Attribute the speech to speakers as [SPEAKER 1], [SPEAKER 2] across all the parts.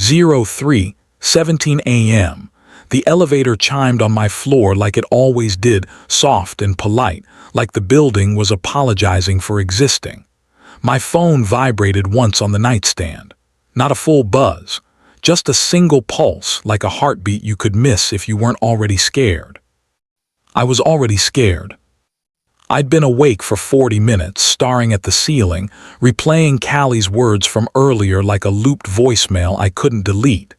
[SPEAKER 1] 03:17 a.m. The elevator chimed on my floor like it always did, soft and polite, like the building was apologizing for existing. My phone vibrated once on the nightstand. Not a full buzz, just a single pulse, like a heartbeat you could miss if you weren't already scared. I was already scared. I'd been awake for 40 minutes, staring at the ceiling, replaying Callie's words from earlier like a looped voicemail I couldn't delete.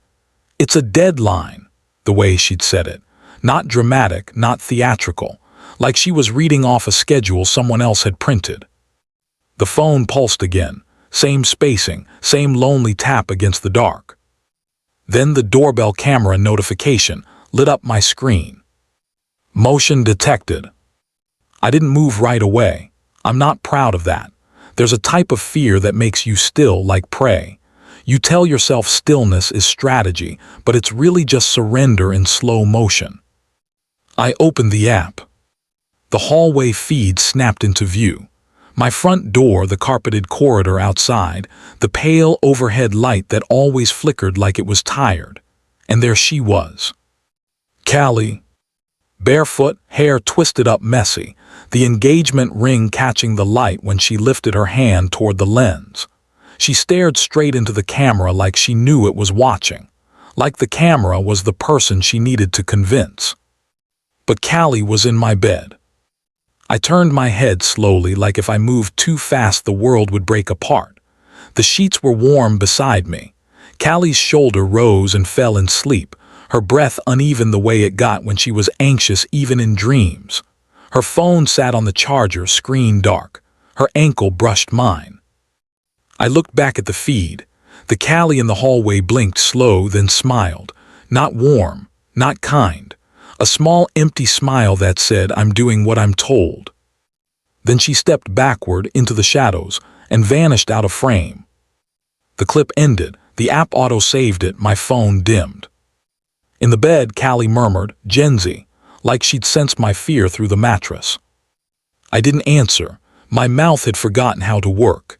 [SPEAKER 1] "It's a deadline," the way she'd said it. Not dramatic, not theatrical, like she was reading off a schedule someone else had printed. The phone pulsed again, same spacing, same lonely tap against the dark. Then the doorbell camera notification lit up my screen. Motion detected. I didn't move right away. I'm not proud of that. There's a type of fear that makes you still like prey. You tell yourself stillness is strategy, but it's really just surrender in slow motion. I opened the app. The hallway feed snapped into view. My front door, the carpeted corridor outside, the pale overhead light that always flickered like it was tired. And there she was. Callie. Barefoot, hair twisted up messy, the engagement ring catching the light when she lifted her hand toward the lens. She stared straight into the camera like she knew it was watching, like the camera was the person she needed to convince. But Callie was in my bed. I turned my head slowly, like if I moved too fast the world would break apart. The sheets were warm beside me. Callie's shoulder rose and fell in sleep, her breath uneven the way it got when she was anxious even in dreams. Her phone sat on the charger, screen dark. Her ankle brushed mine. I looked back at the feed. The Callie in the hallway blinked slow, then smiled. Not warm, not kind. A small empty smile that said, "I'm doing what I'm told." Then she stepped backward into the shadows and vanished out of frame. The clip ended. The app auto-saved it. My phone dimmed. In the bed, Callie murmured, "Genzy," like she'd sensed my fear through the mattress. I didn't answer. My mouth had forgotten how to work.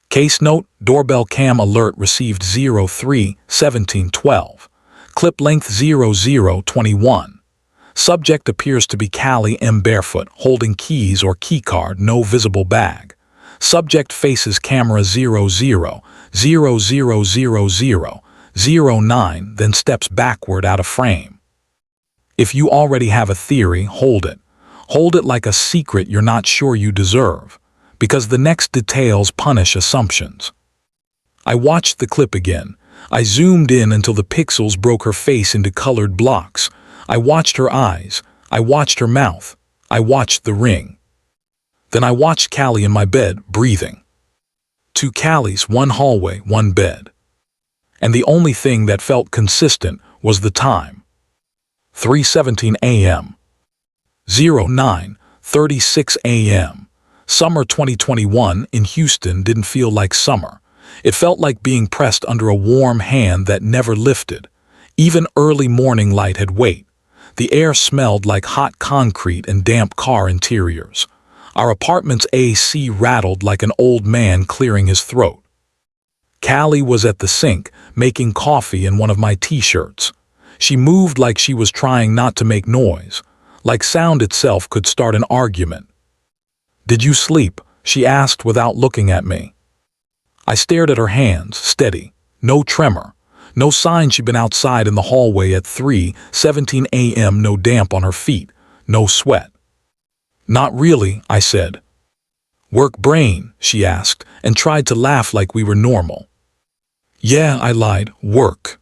[SPEAKER 1] Case note, doorbell cam alert received 03:1712. Clip length 0021. Subject appears to be Callie M. barefoot, holding keys or keycard, no visible bag. Subject faces camera 00000009, then steps backward out of frame. If you already have a theory, hold it. Hold it like a secret you're not sure you deserve, because the next details punish assumptions. I watched the clip again. I zoomed in until the pixels broke her face into colored blocks. I watched her eyes. I watched her mouth. I watched the ring. Then I watched Callie in my bed, breathing. 2 Callies, 1 hallway, 1 bed. And the only thing that felt consistent was the time. 3:17 a.m. 09:36 a.m. Summer 2021 in Houston didn't feel like summer. It felt like being pressed under a warm hand that never lifted. Even early morning light had weight. The air smelled like hot concrete and damp car interiors. Our apartment's AC rattled like an old man clearing his throat. Callie was at the sink, making coffee in one of my t-shirts. She moved like she was trying not to make noise, like sound itself could start an argument. "Did you sleep?" she asked without looking at me. I stared at her hands, steady, no tremor, no sign she'd been outside in the hallway at 3:17 a.m., no damp on her feet, no sweat. "Not really," I said. "Work brain?" she asked, and tried to laugh like we were normal. "Yeah," I lied, "work."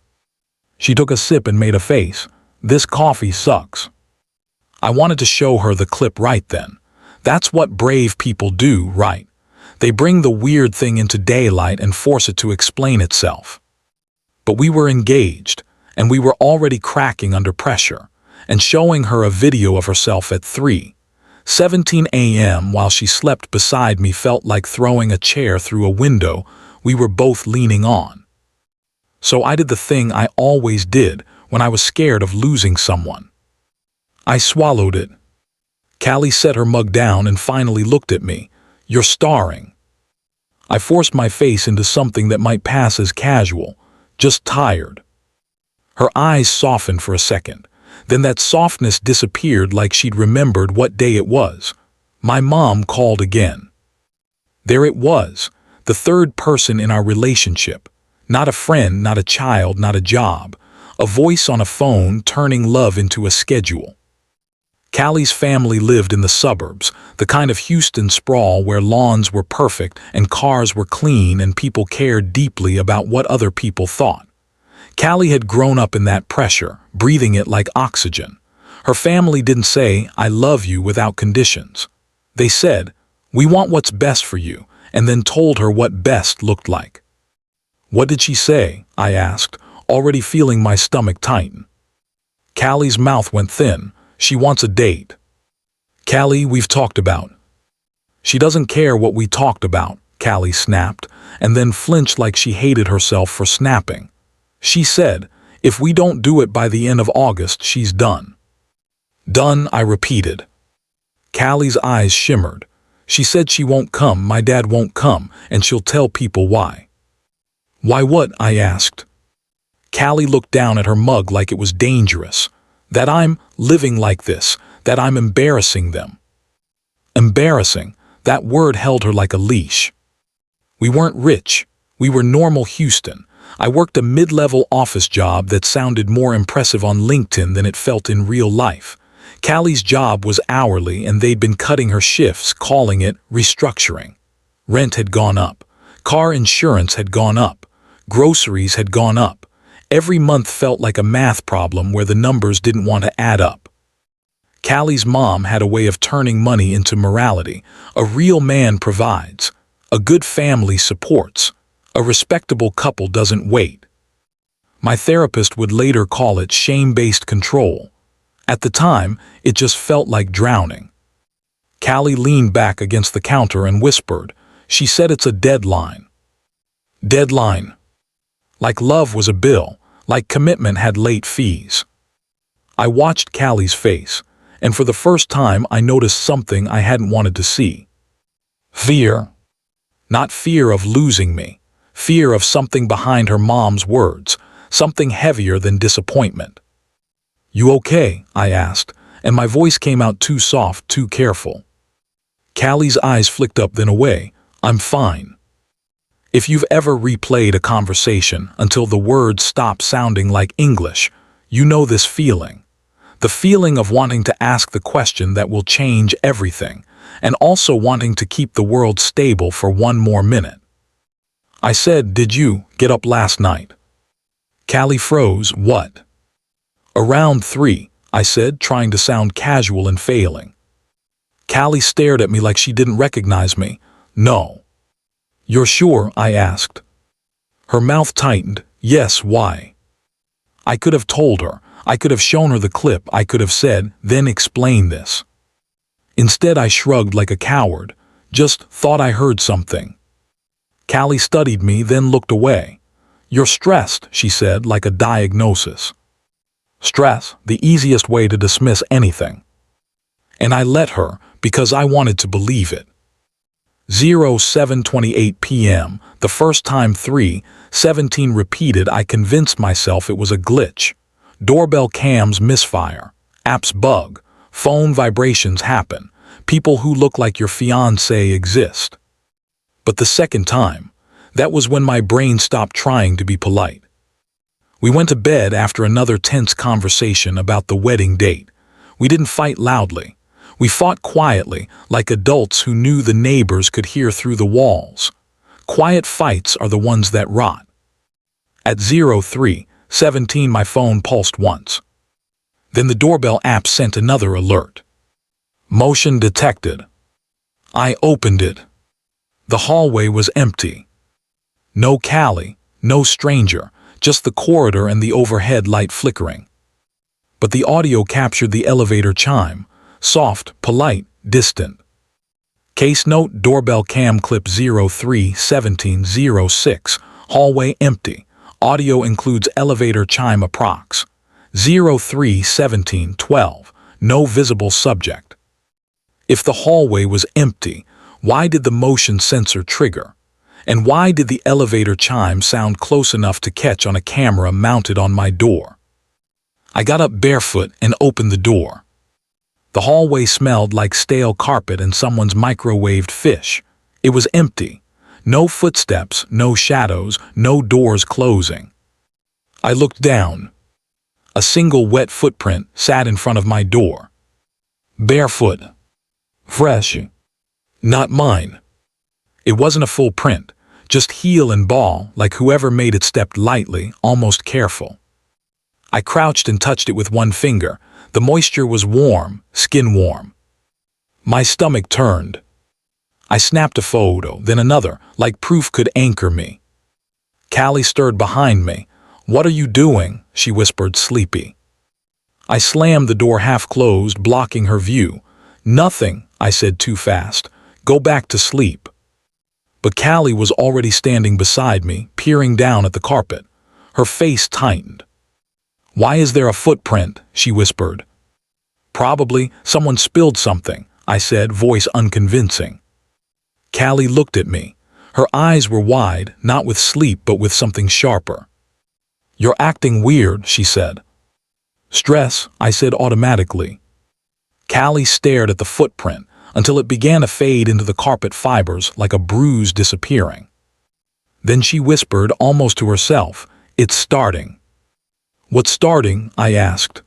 [SPEAKER 1] She took a sip and made a face. "This coffee sucks." I wanted to show her the clip right then. That's what brave people do, right? They bring the weird thing into daylight and force it to explain itself. But we were engaged, and we were already cracking under pressure, and showing her a video of herself at 3:17 a.m. while she slept beside me felt like throwing a chair through a window we were both leaning on. So I did the thing I always did when I was scared of losing someone. I swallowed it. Callie set her mug down and finally looked at me. "You're starring." I forced my face into something that might pass as casual. just tired. Her eyes softened for a second. Then that softness disappeared like she'd remembered what day it was. My mom called again. There it was, the third person in our relationship. Not a friend, not a child, not a job. A voice on a phone turning love into a schedule. Callie's family lived in the suburbs, the kind of Houston sprawl where lawns were perfect and cars were clean and people cared deeply about what other people thought. Callie had grown up in that pressure, breathing it like oxygen. Her family didn't say, "I love you," without conditions. They said, "We want what's best for you," and then told her what best looked like. "What did she say?" I asked, already feeling my stomach tighten. Callie's mouth went thin. "She wants a date." "Callie, we've talked about." "She doesn't care what we talked about," Callie snapped, and then flinched like she hated herself for snapping. She said, "If we don't do it by the end of August, she's done." "Done," I repeated. Callie's eyes shimmered. "She said she won't come, my dad won't come, and she'll tell people why." "Why what?" I asked. Callie looked down at her mug like it was dangerous. "That I'm living like this, that I'm embarrassing them." Embarrassing, that word held her like a leash. We weren't rich. We were normal Houston. I worked a mid-level office job that sounded more impressive on LinkedIn than it felt in real life. Callie's job was hourly and they'd been cutting her shifts, calling it restructuring. Rent had gone up. Car insurance had gone up. Groceries had gone up. Every month felt like a math problem where the numbers didn't want to add up. Callie's mom had a way of turning money into morality. A real man provides. A good family supports. A respectable couple doesn't wait. My therapist would later call it shame-based control. At the time, it just felt like drowning. Callie leaned back against the counter and whispered. She said it's a deadline. Deadline. Like love was a bill, like commitment had late fees. I watched Callie's face, and for the first time I noticed something I hadn't wanted to see. Fear. Not fear of losing me. Fear of something behind her mom's words, something heavier than disappointment. "You okay?" I asked, and my voice came out too soft, too careful. Callie's eyes flicked up then away. "I'm fine." If you've ever replayed a conversation until the words stop sounding like English, you know this feeling. The feeling of wanting to ask the question that will change everything, and also wanting to keep the world stable for one more minute. I said, "Did you get up last night?" Callie froze. "What?" "Around 3, I said, trying to sound casual and failing. Callie stared at me like she didn't recognize me. "No." "You're sure?" I asked. Her mouth tightened. "Yes, why?" I could have told her. I could have shown her the clip. I could have said, "Then explain this." Instead, I shrugged like a coward. "Just thought I heard something." Callie studied me, then looked away. "You're stressed," she said, like a diagnosis. Stress, the easiest way to dismiss anything. And I let her, because I wanted to believe it. 07:28 p.m., the first time 3:17 repeated, I convinced myself it was a glitch. Doorbell cams misfire. Apps bug. Phone vibrations happen. People who look like your fiancé exist. But the second time, that was when my brain stopped trying to be polite. We went to bed after another tense conversation about the wedding date. We didn't fight loudly. We fought quietly, like adults who knew the neighbors could hear through the walls. Quiet fights are the ones that rot. At 03:17 my phone pulsed once. Then the doorbell app sent another alert. Motion detected. I opened it. The hallway was empty. No Callie, no stranger, just the corridor and the overhead light flickering. But the audio captured the elevator chime, soft, polite, distant. Case note: doorbell cam clip 03:17:06, hallway empty. Audio includes elevator chime approx. 03:17:12, no visible subject. If the hallway was empty, why did the motion sensor trigger? And why did the elevator chime sound close enough to catch on a camera mounted on my door? I got up barefoot and opened the door. The hallway smelled like stale carpet and someone's microwaved fish. It was empty. No footsteps, no shadows, no doors closing. I looked down. A single wet footprint sat in front of my door. Barefoot. Fresh. Not mine. It wasn't a full print, just heel and ball, like whoever made it stepped lightly, almost careful. I crouched and touched it with one finger. The moisture was warm, skin warm. My stomach turned. I snapped a photo, then another, like proof could anchor me. Callie stirred behind me. "What are you doing?" she whispered, sleepy. I slammed the door half closed, blocking her view. "Nothing," I said too fast. "Go back to sleep." But Callie was already standing beside me, peering down at the carpet. Her face tightened. "Why is there a footprint?" she whispered. "Probably someone spilled something," I said, voice unconvincing. Callie looked at me. Her eyes were wide, not with sleep but with something sharper. "You're acting weird," she said. "Stress," I said automatically. Callie stared at the footprint until it began to fade into the carpet fibers like a bruise disappearing. Then she whispered, almost to herself, "It's starting." "What's starting?" I asked.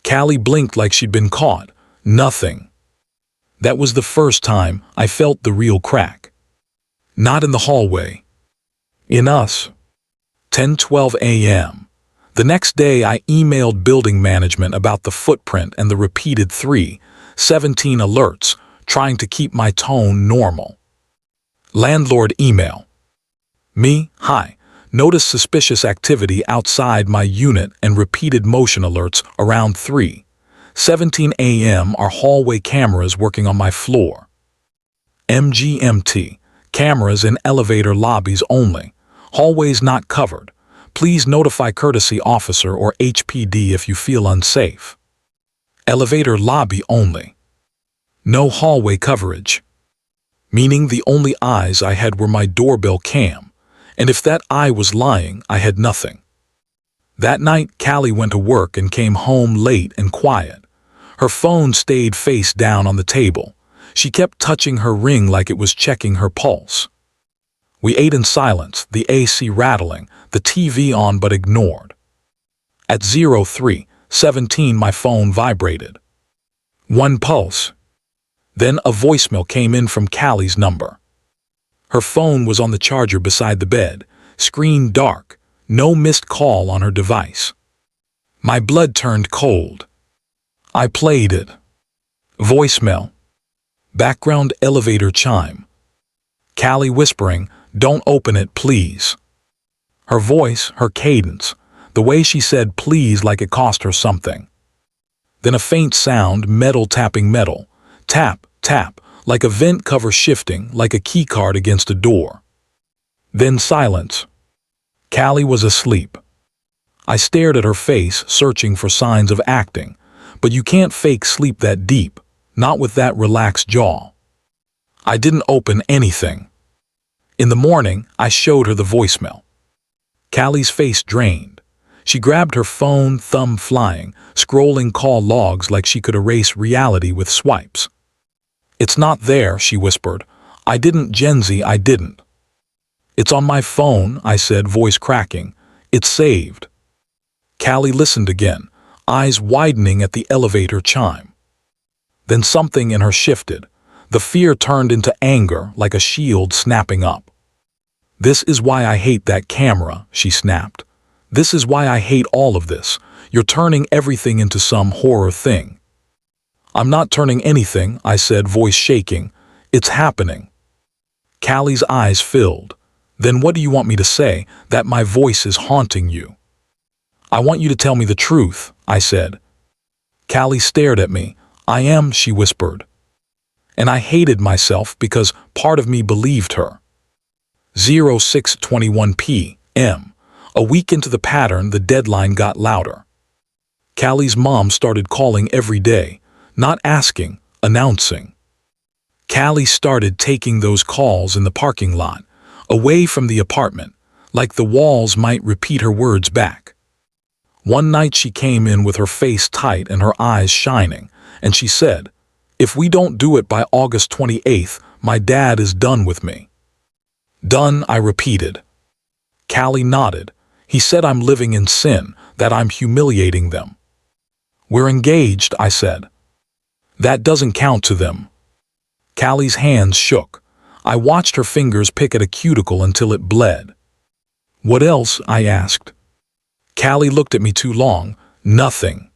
[SPEAKER 1] Callie blinked like she'd been caught. "Nothing." That was the first time I felt the real crack. Not in the hallway. In us. 10:12 a.m. The next day I emailed building management about the footprint and the repeated 3:17 alerts, trying to keep my tone normal. Landlord email. Me, hi. Noticed suspicious activity outside my unit and repeated motion alerts around 3:17 a.m. Are hallway cameras working on my floor? MGMT. Cameras in elevator lobbies only. Hallways not covered. Please notify courtesy officer or HPD if you feel unsafe. Elevator lobby only. No hallway coverage. Meaning the only eyes I had were my doorbell cam, and if that eye was lying, I had nothing. That night, Callie went to work and came home late and quiet. Her phone stayed face down on the table. She kept touching her ring like it was checking her pulse. We ate in silence, the AC rattling, the TV on but ignored. At 03:17 my phone vibrated. One pulse. Then a voicemail came in from Callie's number. Her phone was on the charger beside the bed, screen dark, no missed call on her device. My blood turned cold. I played it. Voicemail. Background elevator chime. Callie whispering, "Don't open it, please." Her voice, her cadence, the way she said please like it cost her something. Then a faint sound, metal tapping metal. Tap, tap, like a vent cover shifting, like a keycard against a door. Then silence. Callie was asleep. I stared at her face, searching for signs of acting, but you can't fake sleep that deep, not with that relaxed jaw. I didn't open anything. In the morning, I showed her the voicemail. Callie's face drained. She grabbed her phone, thumb flying, scrolling call logs like she could erase reality with swipes. "It's not there," she whispered. "I didn't, Genzy, I didn't." "It's on my phone," I said, voice cracking. "It's saved." Callie listened again, eyes widening at the elevator chime. Then something in her shifted. The fear turned into anger, like a shield snapping up. "This is why I hate that camera," she snapped. "This is why I hate all of this. You're turning everything into some horror thing." "I'm not turning anything," I said, voice shaking. "It's happening." Callie's eyes filled. "Then what do you want me to say? That my voice is haunting you?" "I want you to tell me the truth," I said. Callie stared at me. "I am," she whispered. And I hated myself because part of me believed her. 06:21 p.m. A week into the pattern, the deadline got louder. Callie's mom started calling every day, not asking, announcing. Callie started taking those calls in the parking lot, away from the apartment, like the walls might repeat her words back. One night she came in with her face tight and her eyes shining, and she said, "If we don't do it by August 28th, my dad is done with me." "Done," I repeated. Callie nodded. "He said I'm living in sin, that I'm humiliating them." "We're engaged," I said. "That doesn't count to them." Callie's hands shook. I watched her fingers pick at a cuticle until it bled. "What else?" I asked. Callie looked at me too long. "Nothing."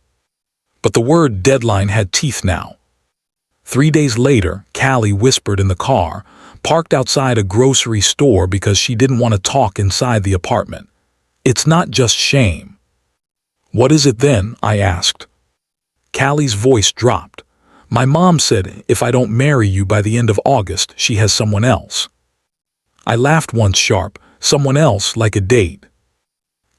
[SPEAKER 1] But the word deadline had teeth now. 3 days later, Callie whispered in the car, parked outside a grocery store because she didn't want to talk inside the apartment. "It's not just shame." "What is it then?" I asked. Callie's voice dropped. "My mom said if I don't marry you by the end of August, she has someone else." I laughed once sharp. "Someone else, like a date?"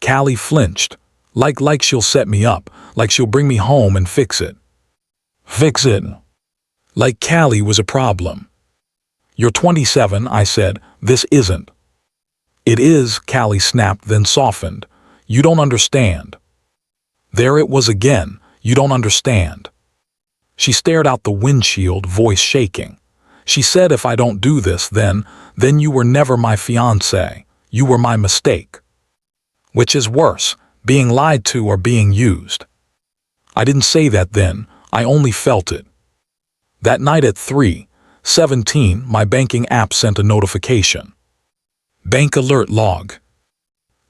[SPEAKER 1] Callie flinched. Like she'll set me up, like she'll bring me home and fix it." "Fix it?" Like Callie was a problem. "You're 27, I said. "This isn't." "It is," Callie snapped, then softened. "You don't understand." There it was again. "You don't understand." She stared out the windshield, voice shaking. She said, "If I don't do this, then you were never my fiancé. You were my mistake." Which is worse, being lied to or being used? I didn't say that then, I only felt it. That night at 3:17, my banking app sent a notification. Bank alert log.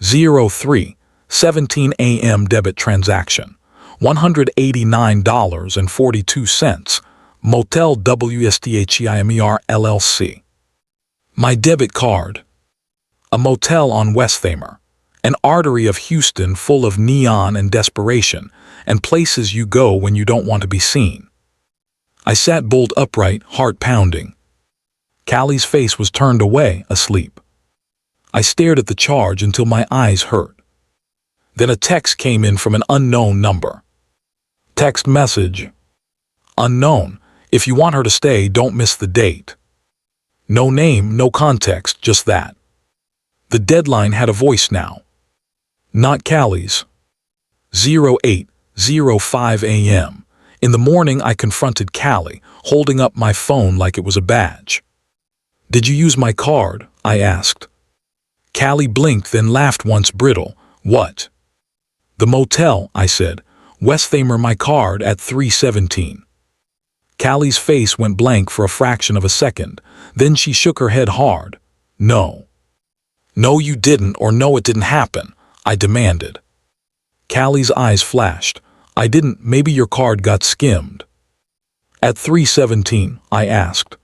[SPEAKER 1] 03:17 a.m. debit transaction. $189.42. Motel WSTHEIMER LLC. My debit card. A motel on Westthamer. An artery of Houston full of neon and desperation, and places you go when you don't want to be seen. I sat bolt upright, heart pounding. Callie's face was turned away, asleep. I stared at the charge until my eyes hurt. Then a text came in from an unknown number. Text message. Unknown. If you want her to stay, don't miss the date. No name, no context, just that. The deadline had a voice now. Not Callie's. 08:05 a.m. In the morning, I confronted Callie, holding up my phone like it was a badge. "Did you use my card?" I asked. Callie blinked, then laughed once brittle. "What?" "The motel," I said. "Westthamer my card at 3:17. Callie's face went blank for a fraction of a second. Then she shook her head hard. "No." "No, you didn't, or no, it didn't happen," I demanded. Callie's eyes flashed. "I didn't. Maybe your card got skimmed." "At 3:17, I asked.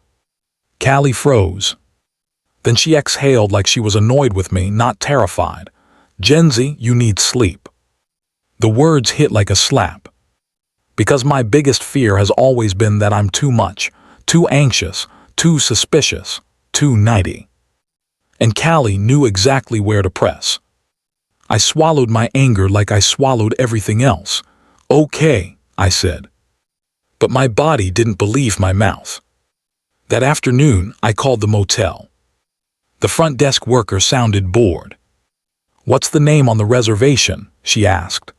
[SPEAKER 1] Callie froze. Then she exhaled like she was annoyed with me, not terrified. "Genzy, you need sleep." The words hit like a slap. Because my biggest fear has always been that I'm too much, too anxious, too suspicious, too nighty. And Callie knew exactly where to press. I swallowed my anger like I swallowed everything else. "Okay," I said. But my body didn't believe my mouth. That afternoon, I called the motel. The front desk worker sounded bored. "What's the name on the reservation?" she asked.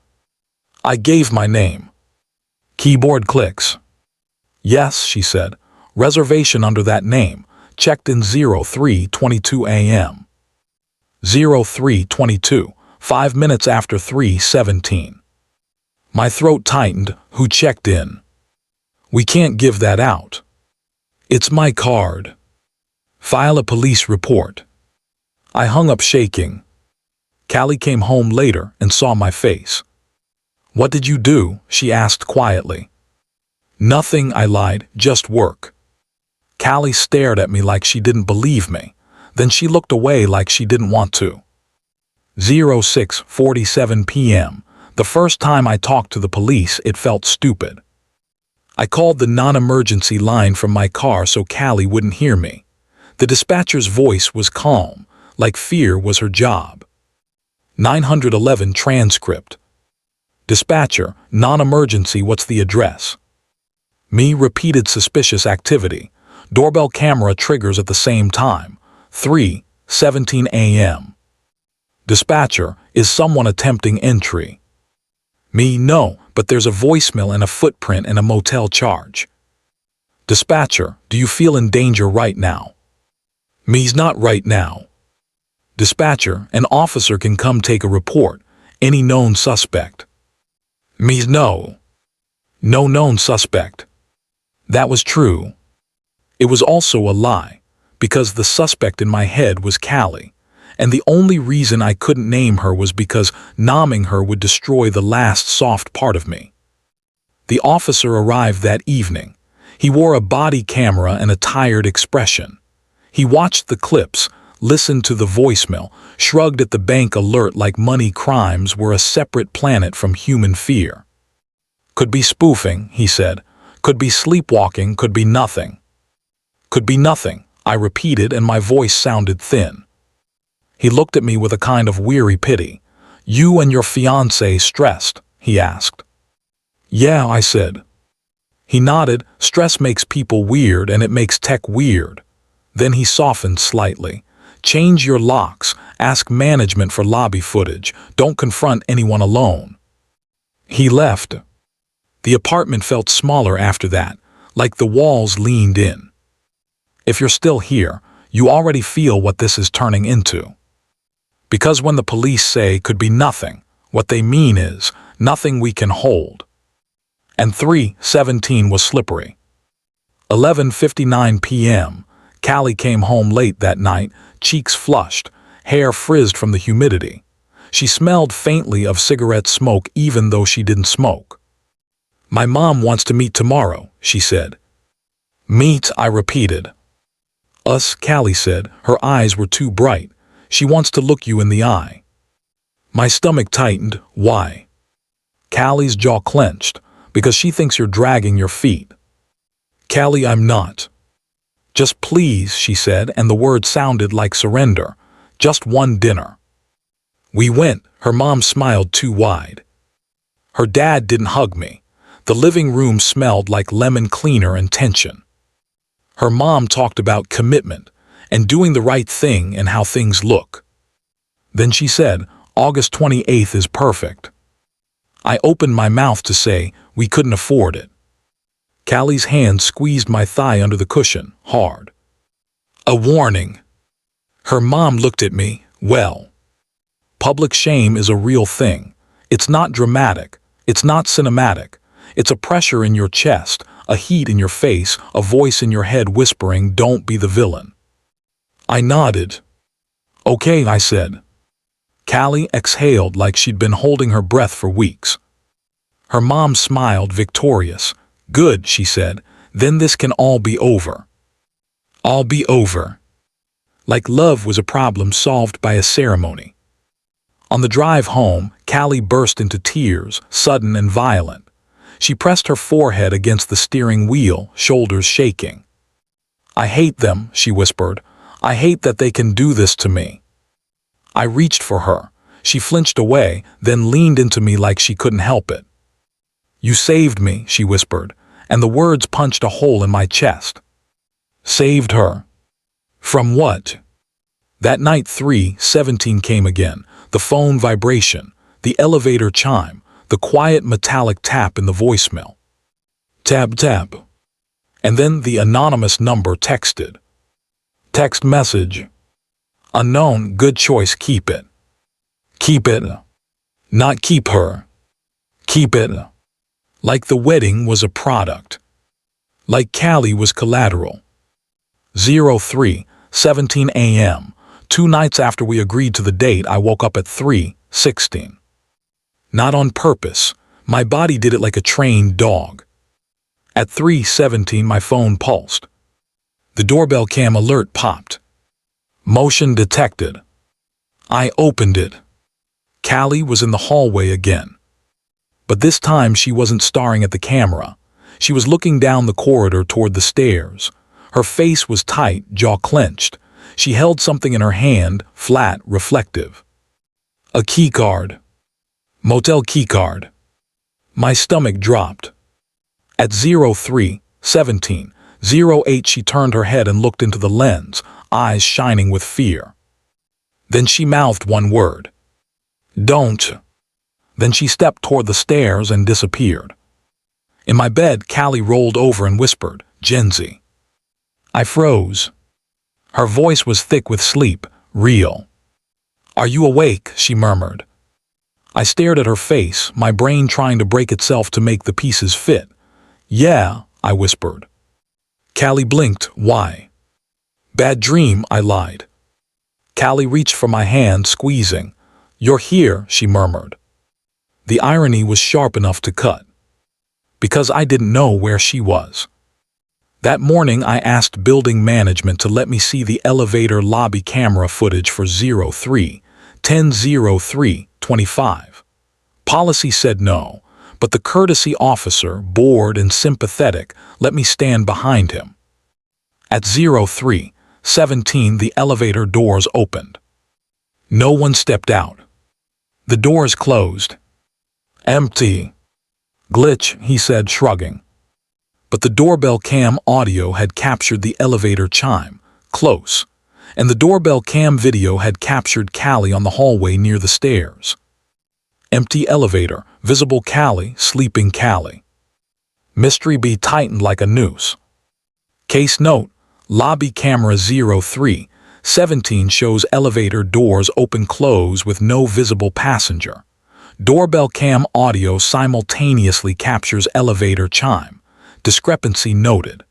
[SPEAKER 1] I gave my name. Keyboard clicks. "Yes," she said. "Reservation under that name. Checked in 03:22 a.m. 03:22, 5 minutes after 3:17. My throat tightened. "Who checked in?" "We can't give that out." "It's my card." "File a police report." I hung up shaking. Callie came home later and saw my face. "What did you do?" she asked quietly. "Nothing," I lied, "just work." Callie stared at me like she didn't believe me. Then she looked away like she didn't want to. 06:47 p.m. The first time I talked to the police, it felt stupid. I called the non-emergency line from my car so Callie wouldn't hear me. The dispatcher's voice was calm, like fear was her job. 911 transcript. "Dispatcher, non-emergency, what's the address?" Me, repeated suspicious activity. Doorbell camera triggers at the same time. 3, 3:17 a.m. Dispatcher, is someone attempting entry? Me, no, but there's a voicemail and a footprint and a motel charge. Dispatcher, do you feel in danger right now? Me's not right now. Dispatcher, an officer can come take a report. Any known suspect? Me's no. No known suspect. That was true. It was also a lie, because the suspect in my head was Callie, and the only reason I couldn't name her was because naming her would destroy the last soft part of me. The officer arrived that evening. He wore a body camera and a tired expression. He watched the clips, listened to the voicemail, shrugged at the bank alert like money crimes were a separate planet from human fear. Could be spoofing, he said. Could be sleepwalking, could be nothing. Could be nothing, I repeated, and my voice sounded thin. He looked at me with a kind of weary pity. You and your fiancée stressed, he asked. Yeah, I said. He nodded. Stress makes people weird and it makes tech weird. Then he softened slightly. Change your locks, ask management for lobby footage, don't confront anyone alone. He left. The apartment felt smaller after that, like the walls leaned in. If you're still here, you already feel what this is turning into. Because when the police say could be nothing, what they mean is nothing we can hold. And 3:17 was slippery. 11:59 p.m. Callie came home late that night, cheeks flushed, hair frizzed from the humidity. She smelled faintly of cigarette smoke even though she didn't smoke. My mom wants to meet tomorrow, she said. Meet, I repeated. Us, Callie said. Her eyes were too bright. She wants to look you in the eye. My stomach tightened. Why? Callie's jaw clenched. Because she thinks you're dragging your feet. Callie, I'm not. Just please, she said, and the word sounded like surrender. Just one dinner. We went. Her mom smiled too wide. Her dad didn't hug me. The living room smelled like lemon cleaner and tension. Her mom talked about commitment and doing the right thing and how things look. Then she said, August 28th is perfect. I opened my mouth to say we couldn't afford it. Callie's hand squeezed my thigh under the cushion, hard. A warning. Her mom looked at me. Well, public shame is a real thing. It's not dramatic. It's not cinematic. It's a pressure in your chest, a heat in your face, a voice in your head whispering, don't be the villain. I nodded. Okay, I said. Callie exhaled like she'd been holding her breath for weeks. Her mom smiled, victorious. Good, she said. Then this can all be over. All be over. Like love was a problem solved by a ceremony. On the drive home, Callie burst into tears, sudden and violent. She pressed her forehead against the steering wheel, shoulders shaking. I hate them, she whispered. I hate that they can do this to me. I reached for her. She flinched away, then leaned into me like she couldn't help it. You saved me, she whispered, and the words punched a hole in my chest. Saved her. From what? That night 3:17 came again, the phone vibration, the elevator chime, the quiet metallic tap in the voicemail. Tab, tab. And then the anonymous number texted. Text message. Unknown, good choice, keep it. Keep it. Not keep her. Keep it. Like the wedding was a product. Like Callie was collateral. 03:17 a.m. 2 nights after we agreed to the date, I woke up at 3:16. Not on purpose. My body did it like a trained dog. At 3:17, my phone pulsed. The doorbell cam alert popped. Motion detected. I opened it. Callie was in the hallway again. But this time she wasn't staring at the camera. She was looking down the corridor toward the stairs. Her face was tight, jaw clenched. She held something in her hand, flat, reflective. A keycard. Motel keycard. My stomach dropped. At 03:17, 08 she turned her head and looked into the lens, eyes shining with fear. Then she mouthed one word. Don't. Then she stepped toward the stairs and disappeared. In my bed, Callie rolled over and whispered, Genzy. I froze. Her voice was thick with sleep, real. Are you awake? She murmured. I stared at her face, my brain trying to break itself to make the pieces fit. Yeah, I whispered. Callie blinked. Why? Bad dream, I lied. Callie reached for my hand, squeezing. You're here, she murmured. The irony was sharp enough to cut. Because I didn't know where she was. That morning I asked building management to let me see the elevator lobby camera footage for 03/10/03/25. Policy said no, but the courtesy officer, bored and sympathetic, let me stand behind him. At 03:17 the elevator doors opened. No one stepped out. The doors closed. Empty. Glitch, he said, shrugging. But the doorbell cam audio had captured the elevator chime, close, and the doorbell cam video had captured Callie on the hallway near the stairs. Empty elevator, visible Callie, sleeping Callie. Mystery be tightened like a noose. Case note, lobby camera 03:17 shows elevator doors open-close with no visible passenger. Doorbell cam audio simultaneously captures elevator chime. Discrepancy noted.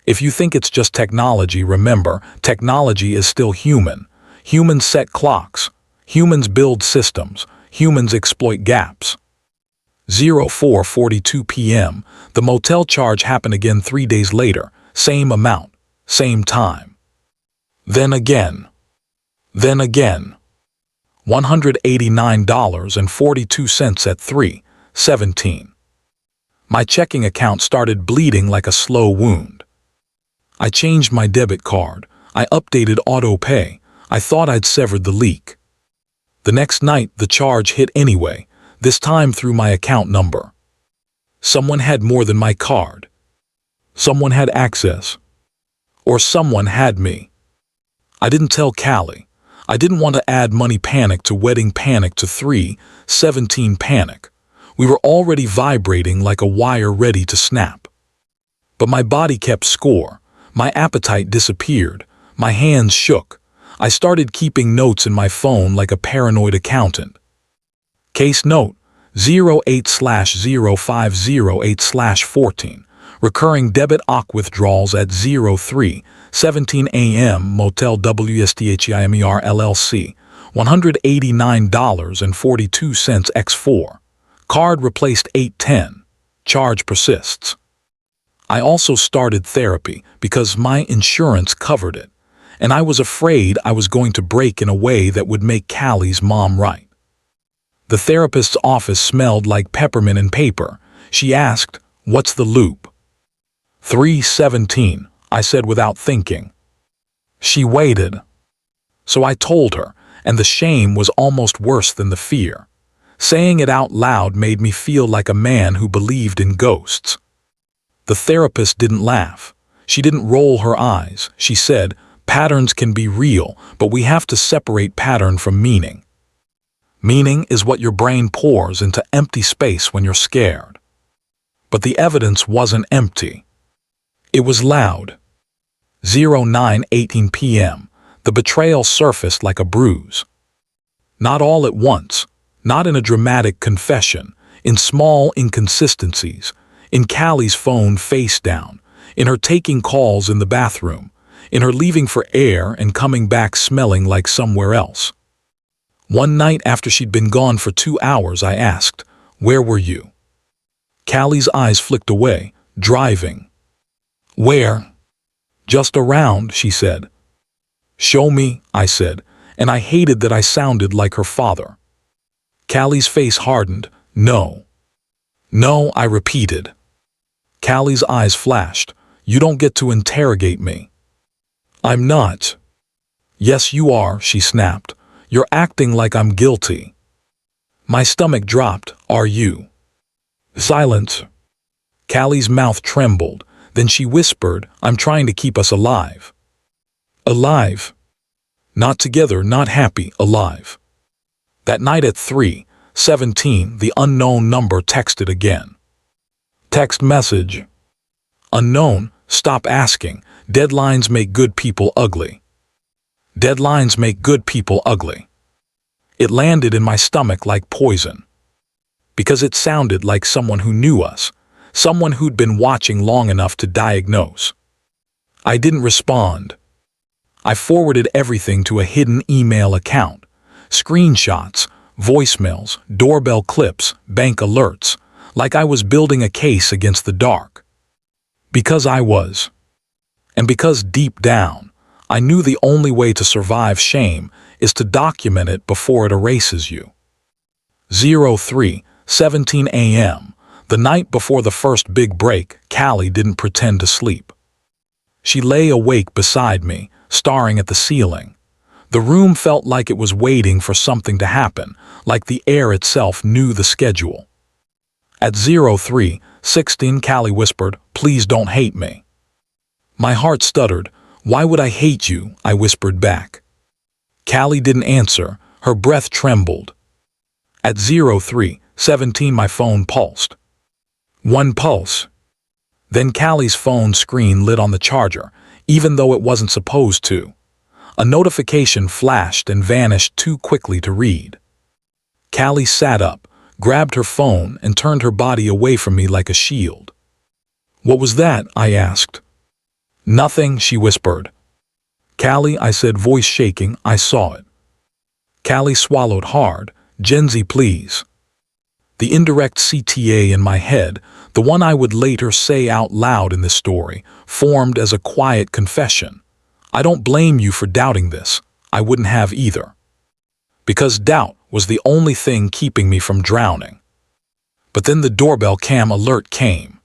[SPEAKER 1] If you think it's just technology, remember, technology is still human. Humans set clocks. Humans build systems. Humans exploit gaps. 04:42 p.m. The motel charge happened again 3 days later. Same amount. Same time. Then again. Then again. $189.42 at 3:17. My checking account started bleeding like a slow wound. I changed my debit card. I updated auto pay. I thought I'd severed the leak. The next night, the charge hit anyway, this time through my account number. Someone had more than my card. Someone had access. Or someone had me. I didn't tell Callie. I didn't want to add money panic to wedding panic to 3:17 panic. We were already vibrating like a wire ready to snap. But my body kept score. My appetite disappeared. My hands shook. I started keeping notes in my phone like a paranoid accountant. Case note, 08/0508/14. Recurring debit OC withdrawals at 03:17 a.m. Motel WSTHIMER LLC. $189.42 x4. Card replaced 810. Charge persists. I also started therapy because my insurance covered it, and I was afraid I was going to break in a way that would make Callie's mom right. The therapist's office smelled like peppermint and paper. She asked, "What's the loop?" 3:17, I said without thinking. She waited. So I told her, and the shame was almost worse than the fear. Saying it out loud made me feel like a man who believed in ghosts. The therapist didn't laugh. She didn't roll her eyes. She said, patterns can be real, but we have to separate pattern from meaning. Meaning is what your brain pours into empty space when you're scared. But the evidence wasn't empty. It was loud. 09:18 p.m. The betrayal surfaced like a bruise. Not all at once. Not in a dramatic confession, in small inconsistencies, in Callie's phone face down, in her taking calls in the bathroom, in her leaving for air and coming back smelling like somewhere else. One night after she'd been gone for 2 hours, I asked, "Where were you?" Callie's eyes flicked away, driving. "Where?" "Just around," she said. "Show me," I said, and I hated that I sounded like her father. Callie's face hardened. "No." "No," I repeated. Callie's eyes flashed. "You don't get to interrogate me." "I'm not." "Yes, you are," she snapped. "You're acting like I'm guilty." My stomach dropped. "Are you?" Silence. Callie's mouth trembled. Then she whispered, "I'm trying to keep us alive." "Alive?" Not together, not happy, alive. That night at 3:17, the unknown number texted again. Text message. Unknown, stop asking. Deadlines make good people ugly. Deadlines make good people ugly. It landed in my stomach like poison. Because it sounded like someone who knew us, someone who'd been watching long enough to diagnose. I didn't respond. I forwarded everything to a hidden email account. Screenshots, voicemails, doorbell clips, bank alerts, like I was building a case against the dark. Because I was. And because deep down, I knew the only way to survive shame is to document it before it erases you. 3:17 a.m., the night before the first big break, Callie didn't pretend to sleep. She lay awake beside me, staring at the ceiling. The room felt like it was waiting for something to happen, like the air itself knew the schedule. At 3:16, Callie whispered, "Please don't hate me." My heart stuttered. "Why would I hate you?" I whispered back. Callie didn't answer. Her breath trembled. At 3:17, my phone pulsed. One pulse. Then Callie's phone screen lit on the charger, even though it wasn't supposed to. A notification flashed and vanished too quickly to read. Callie sat up, grabbed her phone, and turned her body away from me like a shield. "What was that?" I asked. "Nothing," she whispered. "Callie," I said, voice shaking, "I saw it." Callie swallowed hard. "Genzy, please." The indirect CTA in my head, the one I would later say out loud in this story, formed as a quiet confession. I don't blame you for doubting this. I wouldn't have either. Because doubt was the only thing keeping me from drowning. But then the doorbell cam alert came.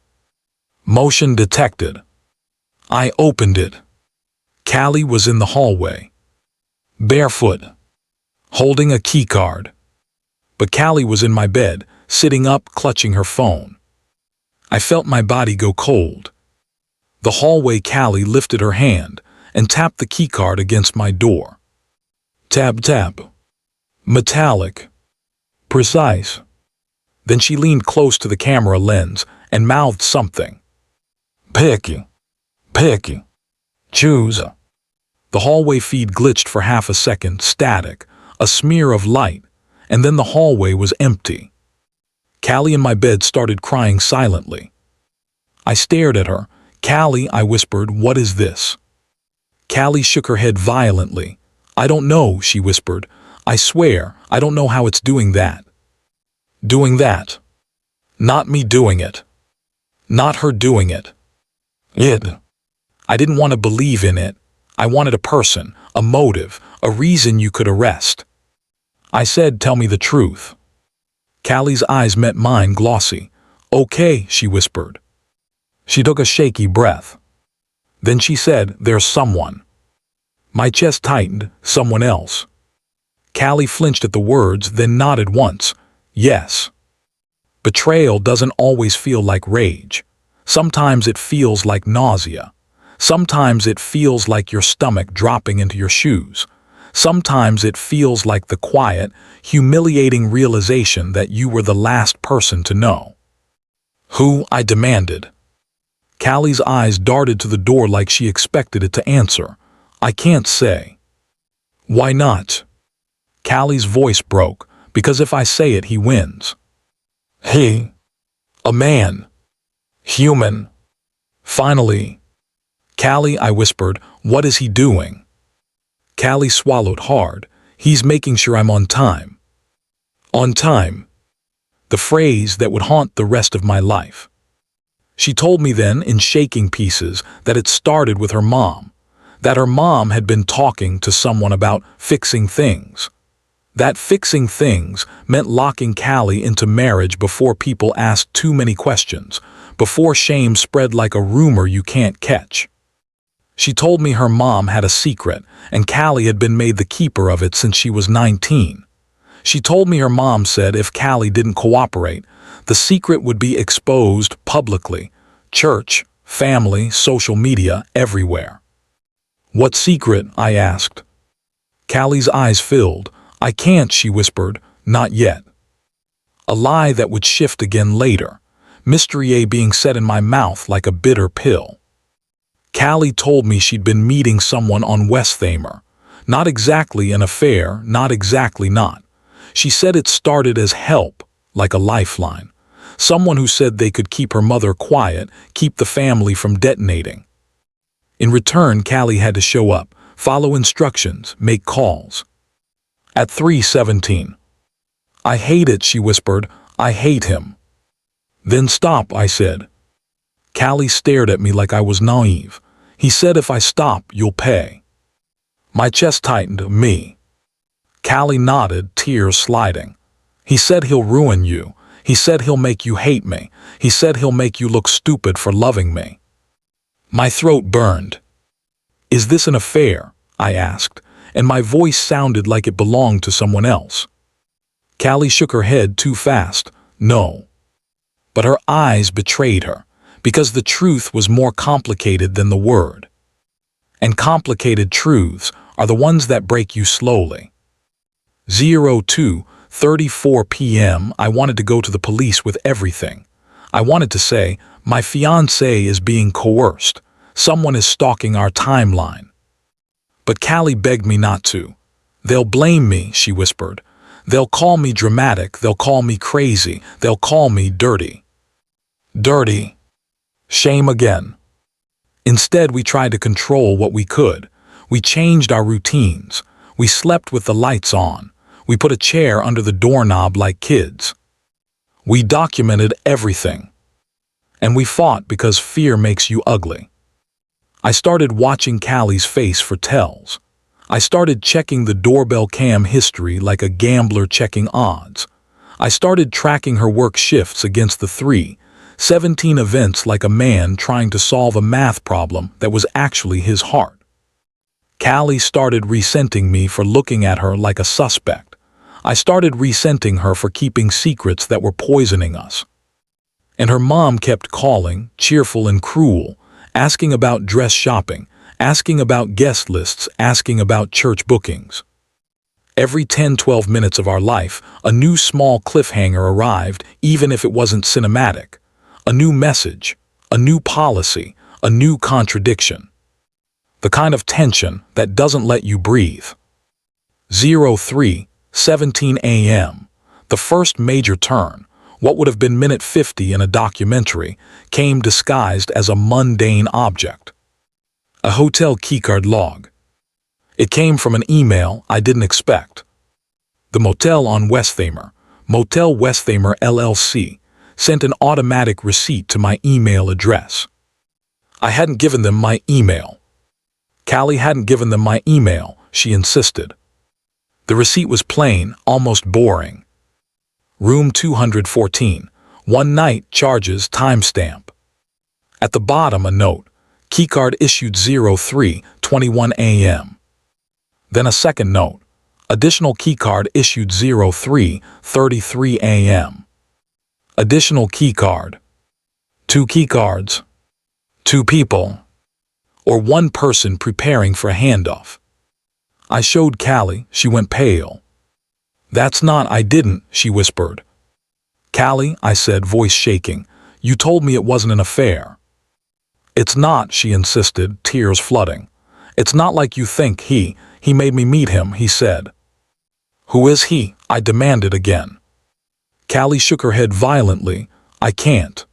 [SPEAKER 1] Motion detected. I opened it. Callie was in the hallway. Barefoot. Holding a keycard. But Callie was in my bed, sitting up, clutching her phone. I felt my body go cold. The hallway Callie lifted her hand and tapped the keycard against my door. Tap, tap. Metallic. Precise. Then she leaned close to the camera lens and mouthed something. Pick. Pick. Choose. The hallway feed glitched for half a second, static, a smear of light, and then the hallway was empty. Callie in my bed started crying silently. I stared at her. "Callie," I whispered, "what is this?" Callie shook her head violently. "I don't know," she whispered. "I swear, I don't know how it's doing that." Doing that. Not me doing it. Not her doing it. It. I didn't want to believe in it. I wanted a person, a motive, a reason you could arrest. I said, "Tell me the truth." Callie's eyes met mine, glossy. "Okay," she whispered. She took a shaky breath. Then she said, "There's someone." My chest tightened. "Someone else." Callie flinched at the words, then nodded once. "Yes." Betrayal doesn't always feel like rage. Sometimes it feels like nausea. Sometimes it feels like your stomach dropping into your shoes. Sometimes it feels like the quiet, humiliating realization that you were the last person to know. "Who?" I demanded. Callie's eyes darted to the door like she expected it to answer. "I can't say." "Why not?" Callie's voice broke. "Because if I say it, he wins." "He? A man? Human?" "Finally." "Callie," I whispered, "what is he doing?" Callie swallowed hard. "He's making sure I'm on time." On time. The phrase that would haunt the rest of my life. She told me then, in shaking pieces, that it started with her mom. That her mom had been talking to someone about fixing things. That fixing things meant locking Callie into marriage before people asked too many questions, before shame spread like a rumor you can't catch. She told me her mom had a secret, and Callie had been made the keeper of it since she was 19. She told me her mom said if Callie didn't cooperate, the secret would be exposed publicly, church, family, social media, everywhere. "What secret?" I asked. Callie's eyes filled. I can't, she whispered. Not yet. A lie that would shift again later. Mystery being set in my mouth like a bitter pill. Callie told me she'd been meeting someone on Westhamer. Not exactly an affair, not exactly not. She said it started as help, like a lifeline. Someone who said they could keep her mother quiet, keep the family from detonating. In return, Callie had to show up, follow instructions, make calls. At 3:17. I hate it, she whispered. I hate him. Then stop, I said. Callie stared at me like I was naive. He said if I stop, you'll pay. My chest tightened. Me. Callie nodded, tears sliding. He said he'll ruin you. He said he'll make you hate me. He said he'll make you look stupid for loving me. My throat burned. Is this an affair? I asked, and my voice sounded like it belonged to someone else. Callie shook her head too fast. No. But her eyes betrayed her, because the truth was more complicated than the word. And complicated truths are the ones that break you slowly. 02:34 p.m. I wanted to go to the police with everything. I wanted to say, my fiancé is being coerced. Someone is stalking our timeline. But Callie begged me not to. They'll blame me, she whispered. They'll call me dramatic, they'll call me crazy, they'll call me dirty. Dirty. Shame again. Instead, we tried to control what we could. We changed our routines. We slept with the lights on. We put a chair under the doorknob like kids. We documented everything. And we fought because fear makes you ugly. I started watching Callie's face for tells. I started checking the doorbell cam history like a gambler checking odds. I started tracking her work shifts against the 3:17 events like a man trying to solve a math problem that was actually his heart. Callie started resenting me for looking at her like a suspect. I started resenting her for keeping secrets that were poisoning us. And her mom kept calling, cheerful and cruel, asking about dress shopping, asking about guest lists, asking about church bookings. Every 10-12 minutes of our life, a new small cliffhanger arrived, even if it wasn't cinematic. A new message, a new policy, a new contradiction. The kind of tension that doesn't let you breathe. 03:17 a.m. The first major turn, what would have been minute 50 in a documentary, came disguised as a mundane object. A hotel keycard log. It came from an email I didn't expect. The motel on Westhamer, Motel Westhamer LLC, sent an automatic receipt to my email address. I hadn't given them my email. Callie hadn't given them my email, she insisted. The receipt was plain, almost boring. Room 214, one night, charges, timestamp. At the bottom a note, keycard issued 03:21 a.m. Then a second note, additional keycard issued 03:33 a.m. Additional keycard. 2 keycards. 2 people. Or one person preparing for handoff. I showed Callie, she went pale. That's not, I didn't, she whispered. Callie, I said, voice shaking, you told me it wasn't an affair. It's not, she insisted, tears flooding. It's not like you think. He made me meet him, he said. Who is he? I demanded again. Callie shook her head violently. I can't.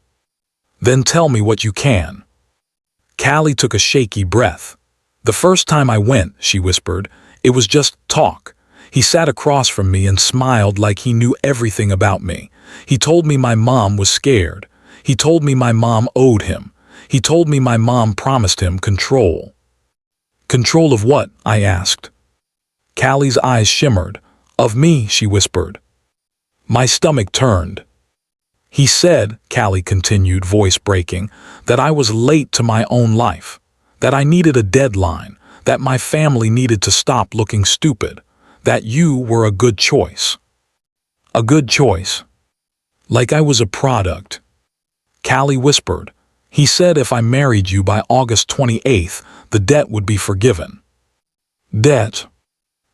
[SPEAKER 1] Then tell me what you can. Callie took a shaky breath. The first time I went, she whispered, it was just talk. He sat across from me and smiled like he knew everything about me. He told me my mom was scared. He told me my mom owed him. He told me my mom promised him control. Control of what? I asked. Callie's eyes shimmered. Of me, she whispered. My stomach turned. He said, Callie continued, voice breaking, that I was late to my own life, that I needed a deadline, that my family needed to stop looking stupid, that you were a good choice. A good choice. Like I was a product. Callie whispered. He said if I married you by August 28th, the debt would be forgiven. Debt.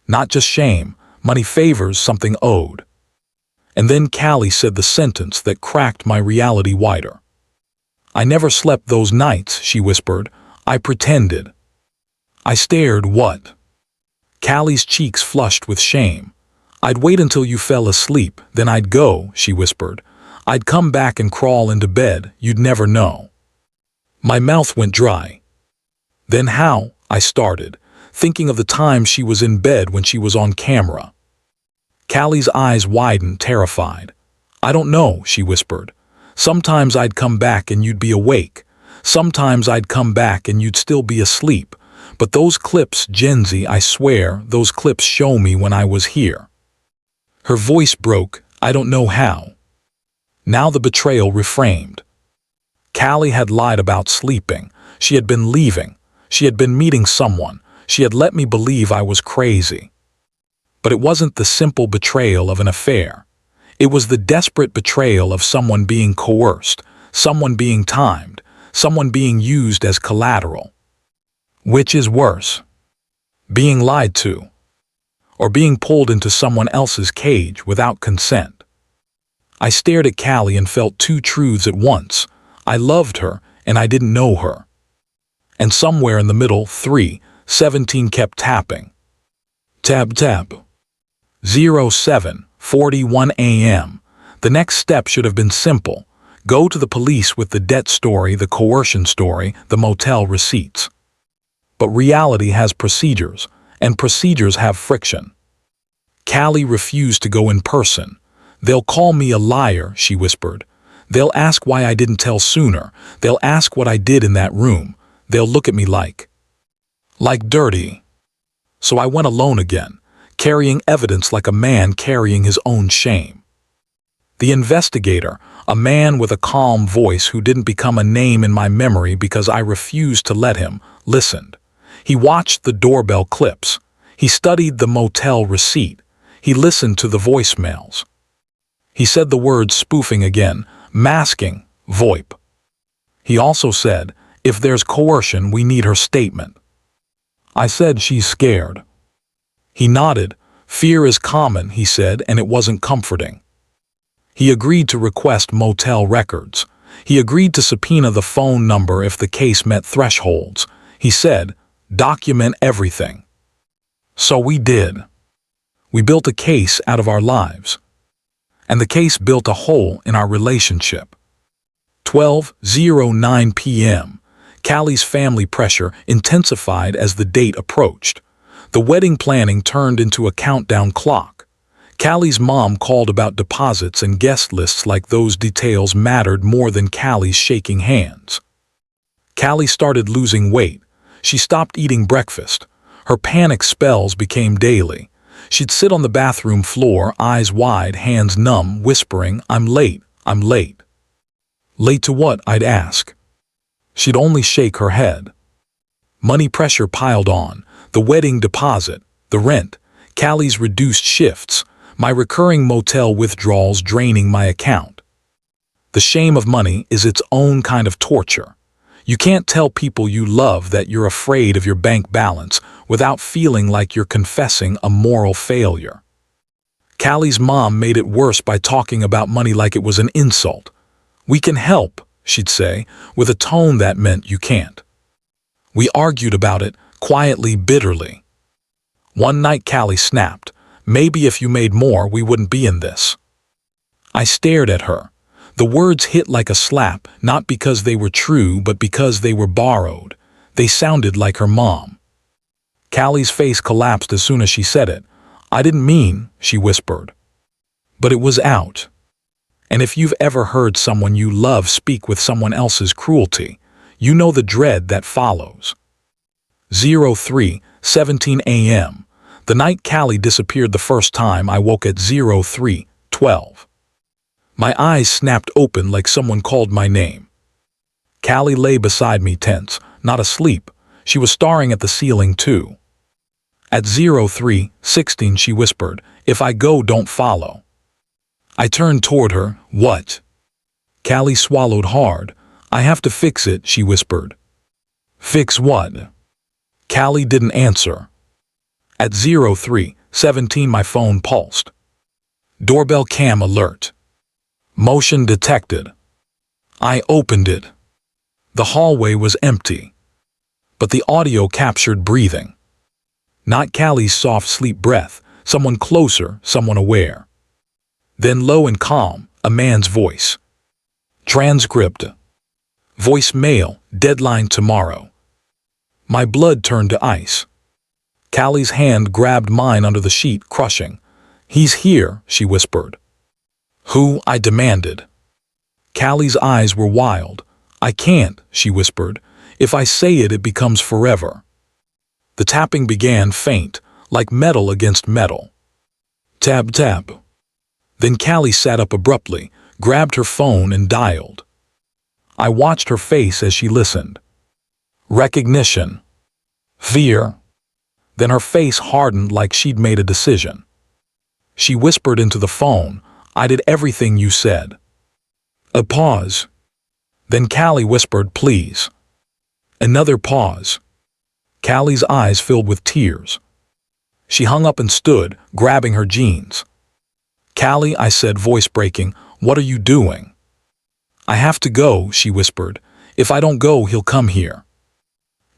[SPEAKER 1] Not just shame, money favors something owed. And then Callie said the sentence that cracked my reality wider. I never slept those nights, she whispered. I pretended. I stared. What? Callie's cheeks flushed with shame. I'd wait until you fell asleep, then I'd go, she whispered. I'd come back and crawl into bed, you'd never know. My mouth went dry. Then how? I started, thinking of the time she was in bed when she was on camera. Callie's eyes widened, terrified. I don't know, she whispered. Sometimes I'd come back and you'd be awake. Sometimes I'd come back and you'd still be asleep. But those clips, Genzy, I swear, those clips show me when I was here. Her voice broke, I don't know how. Now the betrayal reframed. Callie had lied about sleeping. She had been leaving. She had been meeting someone. She had let me believe I was crazy. But it wasn't the simple betrayal of an affair. It was the desperate betrayal of someone being coerced, someone being timed, someone being used as collateral. Which is worse? Being lied to, or being pulled into someone else's cage without consent? I stared at Callie and felt two truths at once. I loved her, and I didn't know her. And somewhere in the middle, 3:17 kept tapping. Tab tab. 07:41 a.m. The next step should have been simple. Go to the police with the debt story, the coercion story, the motel receipts. But reality has procedures, and procedures have friction. Callie refused to go in person. They'll call me a liar, she whispered. They'll ask why I didn't tell sooner. They'll ask what I did in that room. They'll look at me like dirty. So I went alone again, carrying evidence like a man carrying his own shame. The investigator, a man with a calm voice who didn't become a name in my memory because I refused to let him, listened. He watched the doorbell clips. He studied the motel receipt. He listened to the voicemails. He said the words spoofing again, masking, VoIP. He also said, if there's coercion, we need her statement. I said she's scared. He nodded. Fear is common, he said, and it wasn't comforting. He agreed to request motel records. He agreed to subpoena the phone number if the case met thresholds. He said, document everything. So we did. We built a case out of our lives. And the case built a hole in our relationship. 12:09 p.m. Callie's family pressure intensified as the date approached. The wedding planning turned into a countdown clock. Callie's mom called about deposits and guest lists like those details mattered more than Callie's shaking hands. Callie started losing weight. She stopped eating breakfast. Her panic spells became daily. She'd sit on the bathroom floor, eyes wide, hands numb, whispering, I'm late, I'm late. Late to what? I'd ask. She'd only shake her head. Money pressure piled on. The wedding deposit, the rent, Callie's reduced shifts, my recurring motel withdrawals draining my account. The shame of money is its own kind of torture. You can't tell people you love that you're afraid of your bank balance without feeling like you're confessing a moral failure. Callie's mom made it worse by talking about money like it was an insult. We can help, she'd say, with a tone that meant you can't. We argued about it, quietly, bitterly. One night Callie snapped, maybe if you made more we wouldn't be in this. I stared at her. The words hit like a slap, not because they were true, but because they were borrowed. They sounded like her mom. Callie's face collapsed as soon as she said it. I didn't mean, she whispered. But it was out. And if you've ever heard someone you love speak with someone else's cruelty, you know the dread that follows. 03:17 a.m. The night Callie disappeared the first time, I woke at 03:12. My eyes snapped open like someone called my name. Callie lay beside me tense, not asleep. She was staring at the ceiling too. At 03:16 she whispered, if I go, don't follow. I turned toward her. What? Callie swallowed hard. I have to fix it, she whispered. Fix what? Callie didn't answer. At 17 my phone pulsed. Doorbell cam alert. Motion detected. I opened it. The hallway was empty. But the audio captured breathing. Not Callie's soft sleep breath, someone closer, someone aware. Then low and calm, a man's voice. Transcript. Voicemail, deadline tomorrow. My blood turned to ice. Callie's hand grabbed mine under the sheet, crushing. He's here, she whispered. Who? I demanded. Callie's eyes were wild. I can't, she whispered. If I say it, it becomes forever. The tapping began faint, like metal against metal. Tab, tab. Then Callie sat up abruptly, grabbed her phone and dialed. I watched her face as she listened. Recognition. Fear. Then her face hardened like she'd made a decision. She whispered into the phone, I did everything you said. A pause. Then Callie whispered, please. Another pause. Callie's eyes filled with tears. She hung up and stood, grabbing her jeans. Callie, I said, voice breaking, what are you doing? I have to go, she whispered. If I don't go, he'll come here.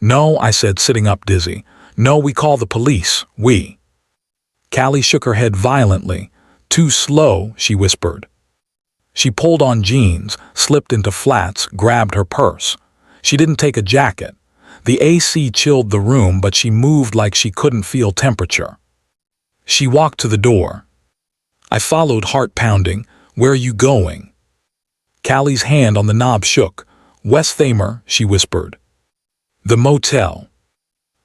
[SPEAKER 1] No, I said, sitting up dizzy. No, we call the police, we. Callie shook her head violently. Too slow, she whispered. She pulled on jeans, slipped into flats, grabbed her purse. She didn't take a jacket. The AC chilled the room, but she moved like she couldn't feel temperature. She walked to the door. I followed, heart pounding. Where are you going? Callie's hand on the knob shook. West Thamer, she whispered. The motel.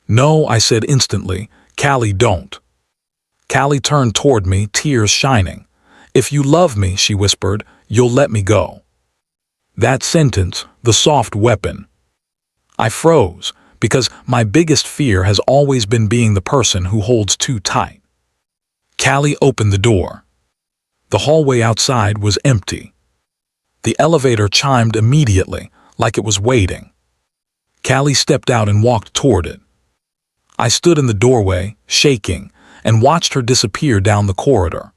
[SPEAKER 1] No, I said instantly. Callie, don't. Callie turned toward me, tears shining. If you love me, she whispered, you'll let me go. That sentence, the soft weapon. I froze, because my biggest fear has always been being the person who holds too tight. Callie opened the door. The hallway outside was empty. The elevator chimed immediately, like it was waiting. Callie stepped out and walked toward it. I stood in the doorway, shaking, and watched her disappear down the corridor.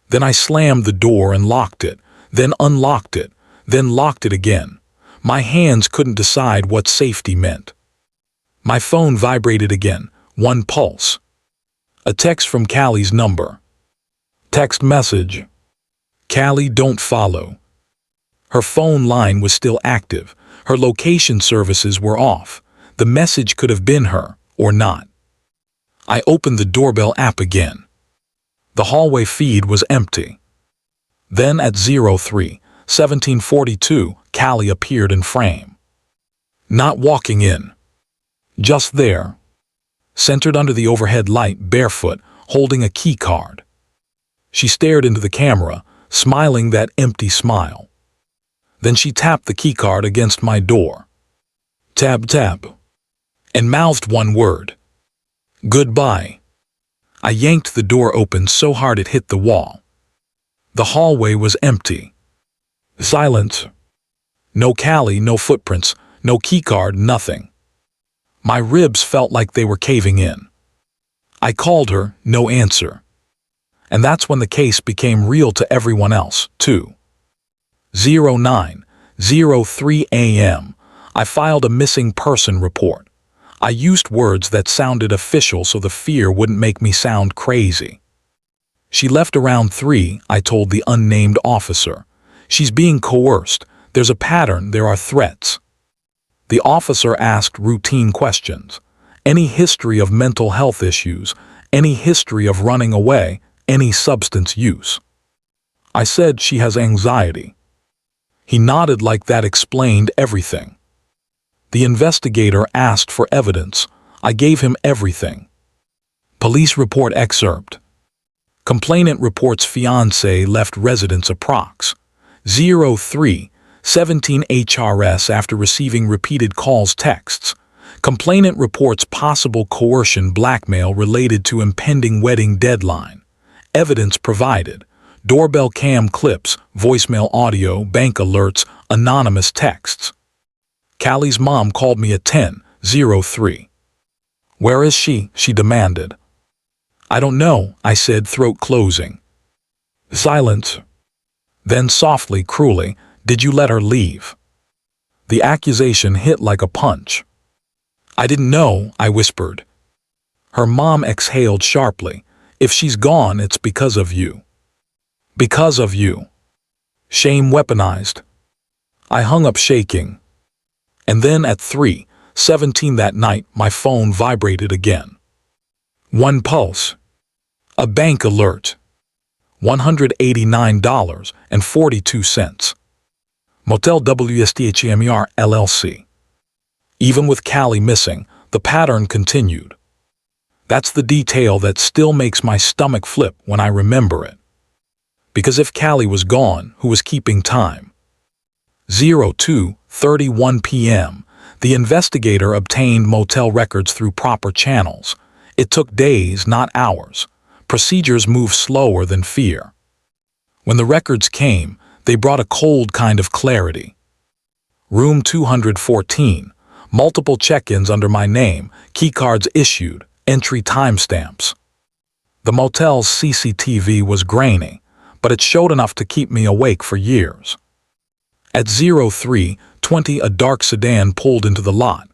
[SPEAKER 1] Then I slammed the door and locked it, then unlocked it, then locked it again. My hands couldn't decide what safety meant. My phone vibrated again, one pulse. A text from Callie's number. Text message. Callie, don't follow. Her phone line was still active. Her location services were off. The message could have been her, or not. I opened the doorbell app again. The hallway feed was empty. Then at 03:1742, Callie appeared in frame. Not walking in. Just there. Centered under the overhead light, barefoot, holding a key card. She stared into the camera, smiling that empty smile. Then she tapped the key card against my door. Tab, tab. And mouthed one word. Goodbye. I yanked the door open so hard it hit the wall. The hallway was empty. Silence. No Callie, no footprints, no keycard, nothing. My ribs felt like they were caving in. I called her, no answer. And that's when the case became real to everyone else, too. 09:03 a.m. I filed a missing person report. I used words that sounded official so the fear wouldn't make me sound crazy. She left around 3, I told the unnamed officer. She's being coerced. There's a pattern, there are threats. The officer asked routine questions. Any history of mental health issues, any history of running away, any substance use. I said she has anxiety. He nodded like that explained everything. The investigator asked for evidence. I gave him everything. Police report excerpt. Complainant reports fiancé left residence approx. 03:17 HRS after receiving repeated calls texts. Complainant reports possible coercion blackmail related to impending wedding deadline. Evidence provided. Doorbell cam clips, voicemail audio, bank alerts, anonymous texts. Callie's mom called me at 10:03. Where is she? She demanded. I don't know, I said, throat closing. Silence. Then softly, cruelly, did you let her leave? The accusation hit like a punch. I didn't know, I whispered. Her mom exhaled sharply. If she's gone, it's because of you. Because of you. Shame weaponized. I hung up shaking. And then at 3:17 that night, my phone vibrated again. One pulse. A bank alert. $189.42. Motel WSTHEMER LLC. Even with Callie missing, the pattern continued. That's the detail that still makes my stomach flip when I remember it. Because if Callie was gone, who was keeping time? 02:31 p.m. The investigator obtained motel records through proper channels. It took days, not hours. Procedures move slower than fear. When the records came, they brought a cold kind of clarity. Room 214, multiple check-ins under my name, keycards issued, entry timestamps. The motel's CCTV was grainy, but it showed enough to keep me awake for years. At 03:20, a dark sedan pulled into the lot.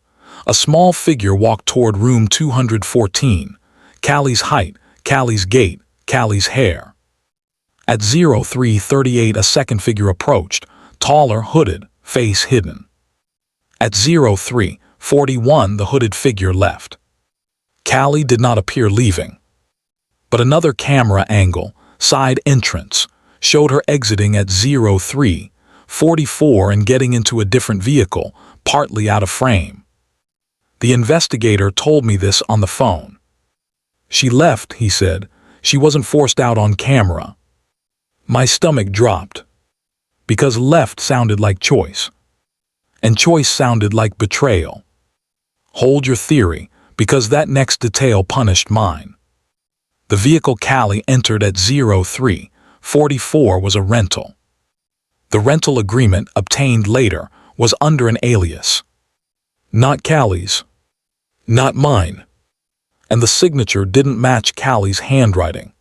[SPEAKER 1] A small figure walked toward room 214. Callie's height, Callie's gait, Callie's hair. At 03:38, a second figure approached, taller, hooded, face hidden. At 03:41, the hooded figure left. Callie did not appear leaving. But another camera angle, side entrance, showed her exiting at 03:44 and getting into a different vehicle, partly out of frame. The investigator told me this on the phone. She left, he said. She wasn't forced out on camera. My stomach dropped. Because left sounded like choice. And choice sounded like betrayal. Hold your theory, because that next detail punished mine. The vehicle Callie entered at 03:44 was a rental. The rental agreement, obtained later, was under an alias. Not Callie's. Not mine. And the signature didn't match Callie's handwriting.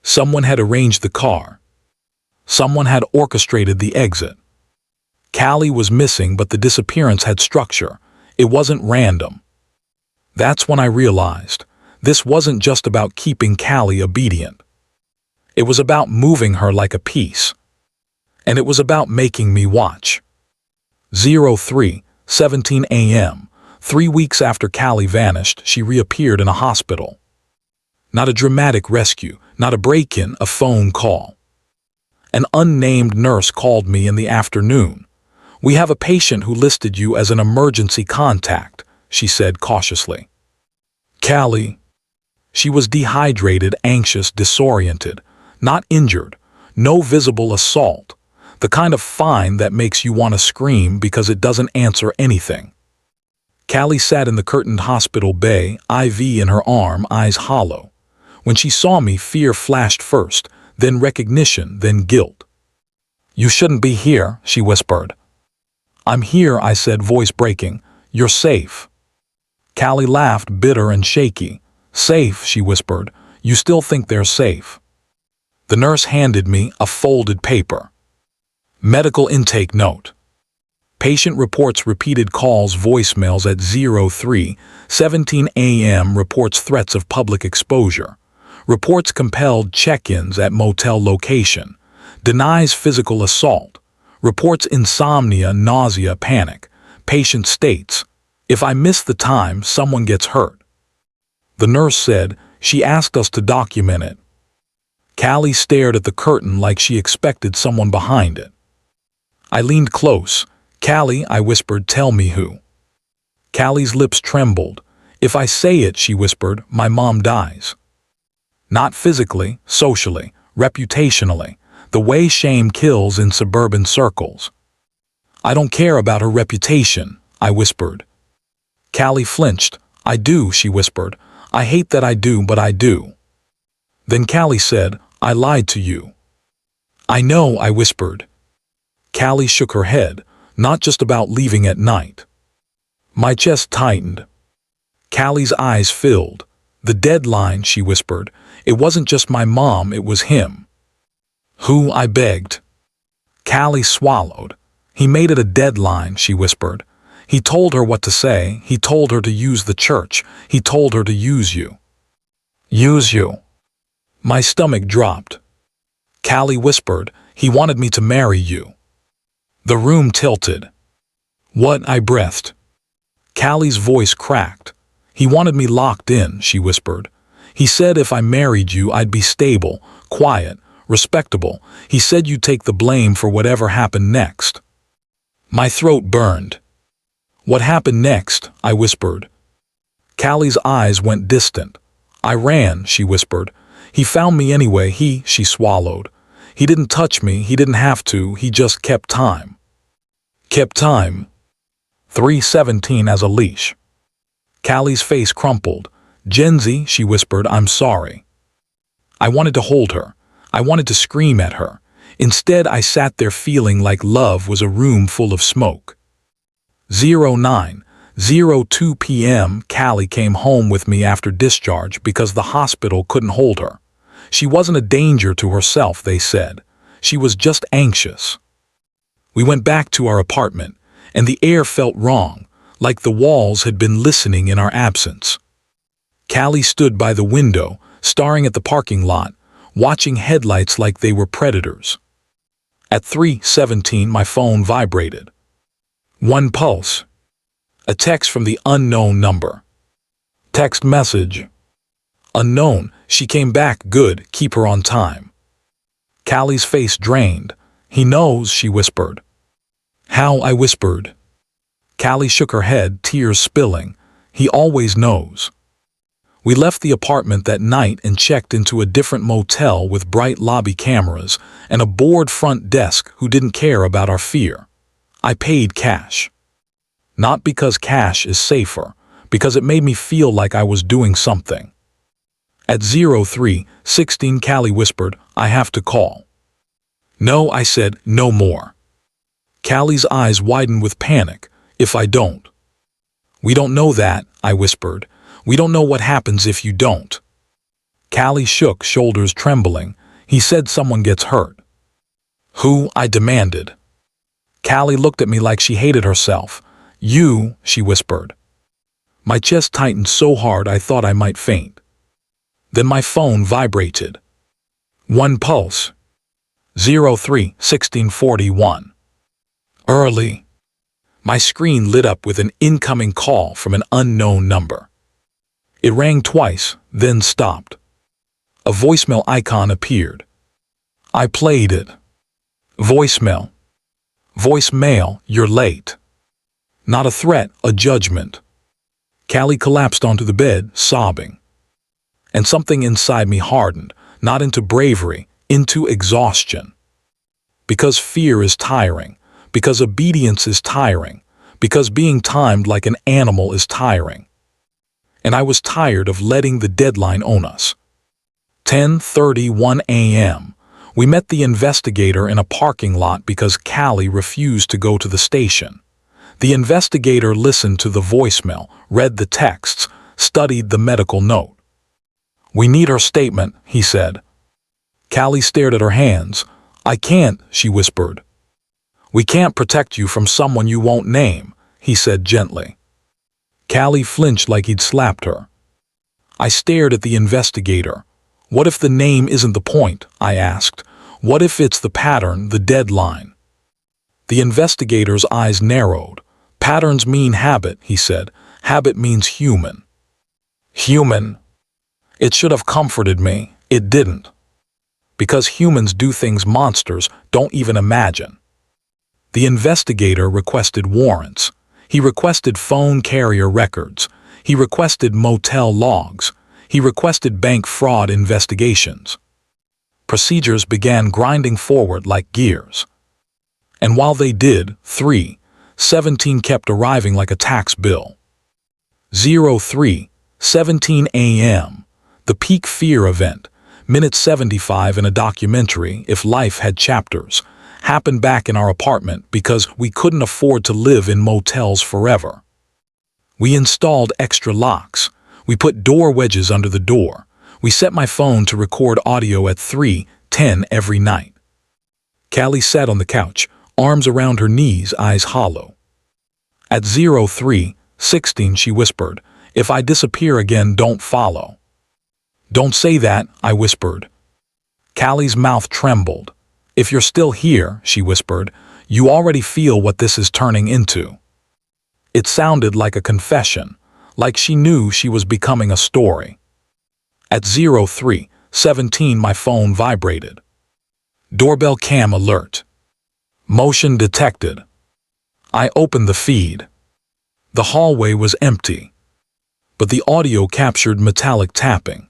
[SPEAKER 1] Someone had arranged the car. Someone had orchestrated the exit. Callie was missing, but the disappearance had structure. It wasn't random. That's when I realized this wasn't just about keeping Callie obedient. It was about moving her like a piece. And it was about making me watch. 03:17 a.m. 3 weeks after Callie vanished, she reappeared in a hospital. Not a dramatic rescue, not a break-in, a phone call. An unnamed nurse called me in the afternoon. "We have a patient who listed you as an emergency contact," she said cautiously. Callie. She was dehydrated, anxious, disoriented, not injured, no visible assault, the kind of fine that makes you want to scream because it doesn't answer anything. Callie sat in the curtained hospital bay, IV in her arm, eyes hollow. When she saw me, fear flashed first, then recognition, then guilt. "You shouldn't be here," she whispered. "I'm here," I said, voice breaking. "You're safe." Callie laughed, bitter and shaky. "Safe," she whispered. "You still think they're safe." The nurse handed me a folded paper. Medical intake note. Patient reports repeated calls, voicemails at 03:17 a.m. Reports threats of public exposure. Reports compelled check-ins at motel location. Denies physical assault. Reports insomnia, nausea, panic. Patient states, "If I miss the time, someone gets hurt." The nurse said she asked us to document it. Callie stared at the curtain like she expected someone behind it. I leaned close. "Callie," I whispered, "tell me who." Callie's lips trembled. "If I say it," she whispered, "my mom dies." Not physically, socially, reputationally, the way shame kills in suburban circles. "I don't care about her reputation," I whispered. Callie flinched. "I do," she whispered. "I hate that I do, but I do." Then Callie said, "I lied to you." "I know," I whispered. Callie shook her head, "Not just about leaving at night." My chest tightened. Callie's eyes filled. The deadline, she whispered. It wasn't just my mom, it was him. Who? I begged. Callie swallowed. He made it a deadline, she whispered. He told her what to say. He told her to use the church. He told her to use you. Use you. My stomach dropped. Callie whispered, he wanted me to marry you. The room tilted. What? I breathed. Callie's voice cracked. He wanted me locked in, she whispered. He said if I married you, I'd be stable, quiet, respectable. He said you'd take the blame for whatever happened next. My throat burned. What happened next? I whispered. Callie's eyes went distant. I ran, she whispered. He found me anyway, she swallowed. He didn't touch me, he didn't have to, he just kept time. Kept time. 317 as a leash. Callie's face crumpled. Genzy, she whispered, I'm sorry. I wanted to hold her. I wanted to scream at her. Instead, I sat there feeling like love was a room full of smoke. 09:02 p.m. Callie came home with me after discharge because the hospital couldn't hold her. She wasn't a danger to herself, they said. She was just anxious. We went back to our apartment, and the air felt wrong, like the walls had been listening in our absence. Callie stood by the window, staring at the parking lot, watching headlights like they were predators. At 3:17, my phone vibrated. One pulse. A text from the unknown number. Text message. Unknown, she came back, good, keep her on time. Callie's face drained. He knows, she whispered. How? I whispered. Callie shook her head, tears spilling. He always knows. We left the apartment that night and checked into a different motel with bright lobby cameras and a bored front desk who didn't care about our fear. I paid cash. Not because cash is safer, because it made me feel like I was doing something. At 03:16, Callie whispered, I have to call. No, I said, no more. Callie's eyes widened with panic. If I don't. We don't know that, I whispered. We don't know what happens if you don't. Callie shook, shoulders trembling. He said someone gets hurt. Who? I demanded. Callie looked at me like she hated herself. You, she whispered. My chest tightened so hard I thought I might faint. Then my phone vibrated. One pulse. 03:1641. Early. My screen lit up with an incoming call from an unknown number. It rang twice, then stopped. A voicemail icon appeared. I played it. Voicemail. Voicemail, you're late. Not a threat, a judgment. Callie collapsed onto the bed, sobbing. And something inside me hardened, not into bravery, into exhaustion. Because fear is tiring, because obedience is tiring, because being timed like an animal is tiring. And I was tired of letting the deadline own us. 10:31 a.m. We met the investigator in a parking lot because Callie refused to go to the station. The investigator listened to the voicemail, read the texts, studied the medical note. We need her statement, he said. Callie stared at her hands. I can't, she whispered. We can't protect you from someone you won't name, he said gently. Callie flinched like he'd slapped her. I stared at the investigator. What if the name isn't the point? I asked. What if it's the pattern, the deadline? The investigator's eyes narrowed. Patterns mean habit, he said. Habit means human. Human. It should have comforted me. It didn't. Because humans do things monsters don't even imagine. The investigator requested warrants. He requested phone carrier records. He requested motel logs. He requested bank fraud investigations. Procedures began grinding forward like gears. And while they did, 3:17 kept arriving like a tax bill. 03:17 a.m. The peak fear event, minute 75 in a documentary, If Life Had Chapters, happened back in our apartment because we couldn't afford to live in motels forever. We installed extra locks. We put door wedges under the door. We set my phone to record audio at 3:10 every night. Callie sat on the couch, arms around her knees, eyes hollow. At 03:16 she whispered, "If I disappear again, don't follow." "Don't say that," I whispered. Callie's mouth trembled. "If you're still here," she whispered, "you already feel what this is turning into." It sounded like a confession, like she knew she was becoming a story. At 03:17 my phone vibrated. Doorbell cam alert. Motion detected. I opened the feed. The hallway was empty, but the audio captured metallic tapping.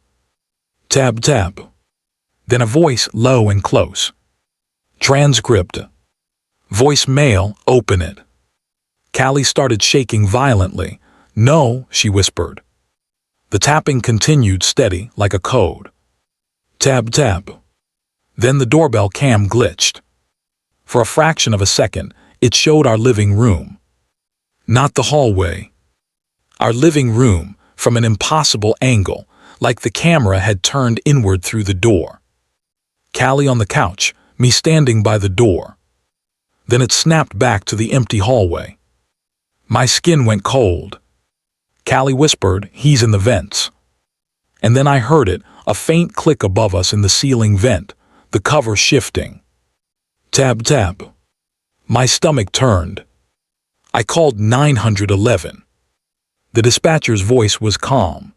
[SPEAKER 1] Tab, tab. Then a voice low and close. Transcript. Voicemail, open it. Callie started shaking violently. "No," she whispered. The tapping continued steady, like a code. Tab, tab. Then the doorbell cam glitched. For a fraction of a second, it showed our living room. Not the hallway. Our living room, from an impossible angle, like the camera had turned inward through the door. Callie on the couch, me standing by the door. Then it snapped back to the empty hallway. My skin went cold. Callie whispered, "He's in the vents." And then I heard it, a faint click above us in the ceiling vent, the cover shifting. Tab, tab. My stomach turned. I called 911. The dispatcher's voice was calm.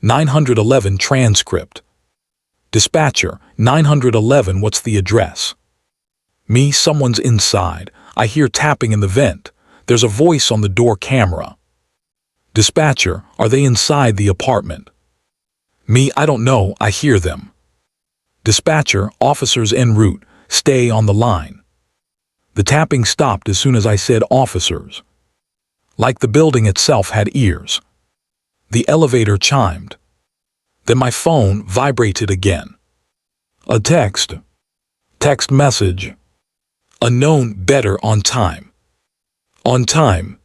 [SPEAKER 1] 911 transcript. Dispatcher, 911, what's the address? Me, someone's inside. I hear tapping in the vent. There's a voice on the door camera. Dispatcher, are they inside the apartment? Me, I don't know, I hear them. Dispatcher, officers en route, stay on the line. The tapping stopped as soon as I said officers. Like the building itself had ears. The elevator chimed. Then my phone vibrated again. A text. Text message. Unknown, better on time. On time.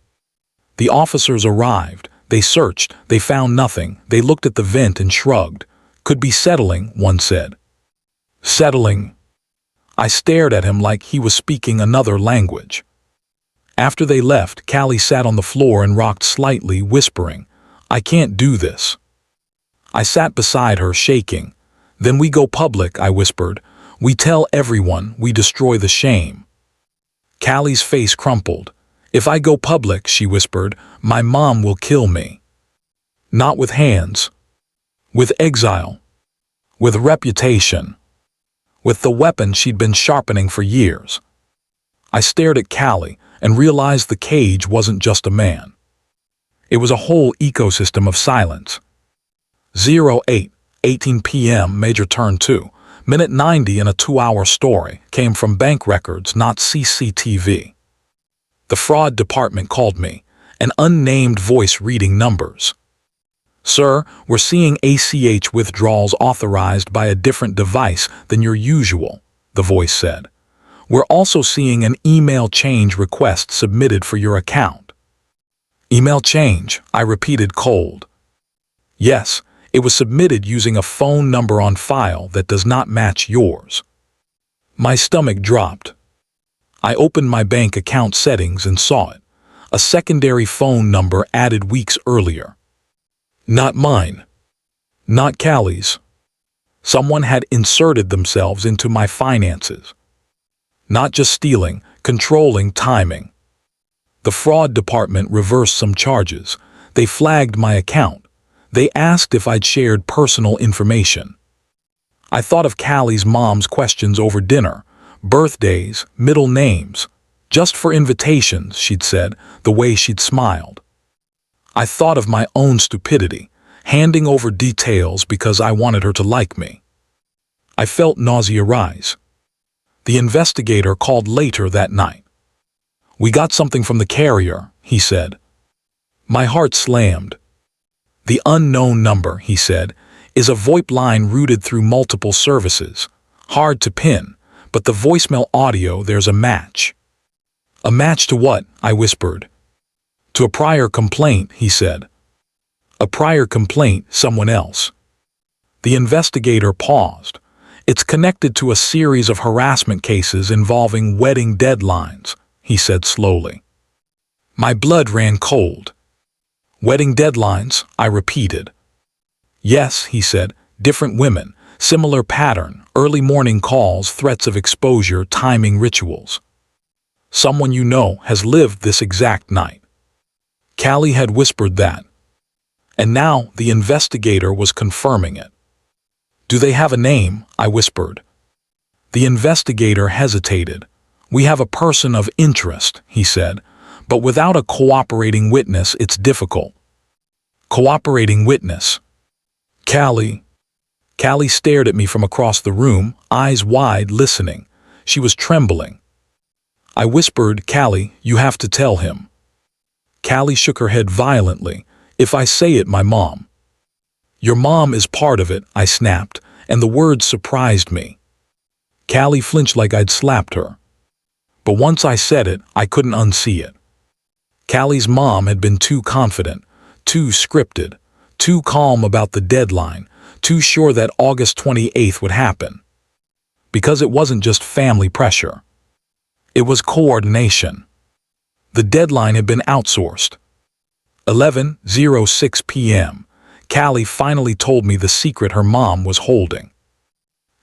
[SPEAKER 1] The officers arrived. They searched. They found nothing. They looked at the vent and shrugged. Could be settling, one said. Settling. I stared at him like he was speaking another language. After they left, Callie sat on the floor and rocked slightly, whispering, "I can't do this." I sat beside her, shaking. "Then we go public," I whispered. "We tell everyone, we destroy the shame." Callie's face crumpled. "If I go public," she whispered, "my mom will kill me." Not with hands. With exile. With reputation. With the weapon she'd been sharpening for years. I stared at Callie and realized the cage wasn't just a man. It was a whole ecosystem of silence. 08:18 p.m. Major Turn 2, minute 90 in a 2-hour story, came from bank records, not CCTV. The fraud department called me, an unnamed voice reading numbers. "Sir, we're seeing ACH withdrawals authorized by a different device than your usual," the voice said. "We're also seeing an email change request submitted for your account." Email change, I repeated cold. "Yes, it was submitted using a phone number on file that does not match yours." My stomach dropped. I opened my bank account settings and saw it. A secondary phone number added weeks earlier. Not mine. Not Callie's. Someone had inserted themselves into my finances. Not just stealing, controlling timing. The fraud department reversed some charges. They flagged my account. They asked if I'd shared personal information. I thought of Callie's mom's questions over dinner. Birthdays, middle names. Just for invitations, she'd said, the way she'd smiled. I thought of my own stupidity, handing over details because I wanted her to like me. I felt nausea rise. The investigator called later that night. "We got something from the carrier," he said. My heart slammed. "The unknown number," he said, "is a VoIP line routed through multiple services. Hard to pin, but the voicemail audio, there's a match." "A match to what?" I whispered. "To a prior complaint," he said. A prior complaint, someone else. The investigator paused. It's connected to a series of harassment cases involving wedding deadlines, he said slowly. My blood ran cold. Wedding deadlines, I repeated. Yes, he said, different women, similar pattern, early morning calls, threats of exposure, timing rituals. Someone you know has lived this exact night. Callie had whispered that. And now the investigator was confirming it. Do they have a name? I whispered. The investigator hesitated. We have a person of interest, he said, but without a cooperating witness it's difficult. Cooperating witness. Callie. Callie stared at me from across the room, eyes wide, listening. She was trembling. I whispered, Callie, you have to tell him. Callie shook her head violently. If I say it, my mom. Your mom is part of it, I snapped, and the words surprised me. Callie flinched like I'd slapped her. But once I said it, I couldn't unsee it. Callie's mom had been too confident, too scripted, too calm about the deadline, too sure that August 28th would happen. Because it wasn't just family pressure. It was coordination. The deadline had been outsourced. 11:06 p.m. Callie finally told me the secret her mom was holding.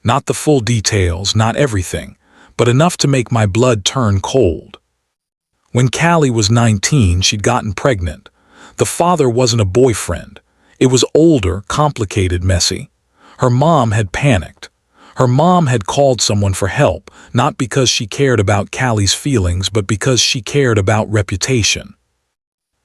[SPEAKER 1] Not the full details, not everything, but enough to make my blood turn cold. When Callie was 19, she'd gotten pregnant. The father wasn't a boyfriend. It was older, complicated, messy. Her mom had panicked. Her mom had called someone for help, not because she cared about Callie's feelings, but because she cared about reputation.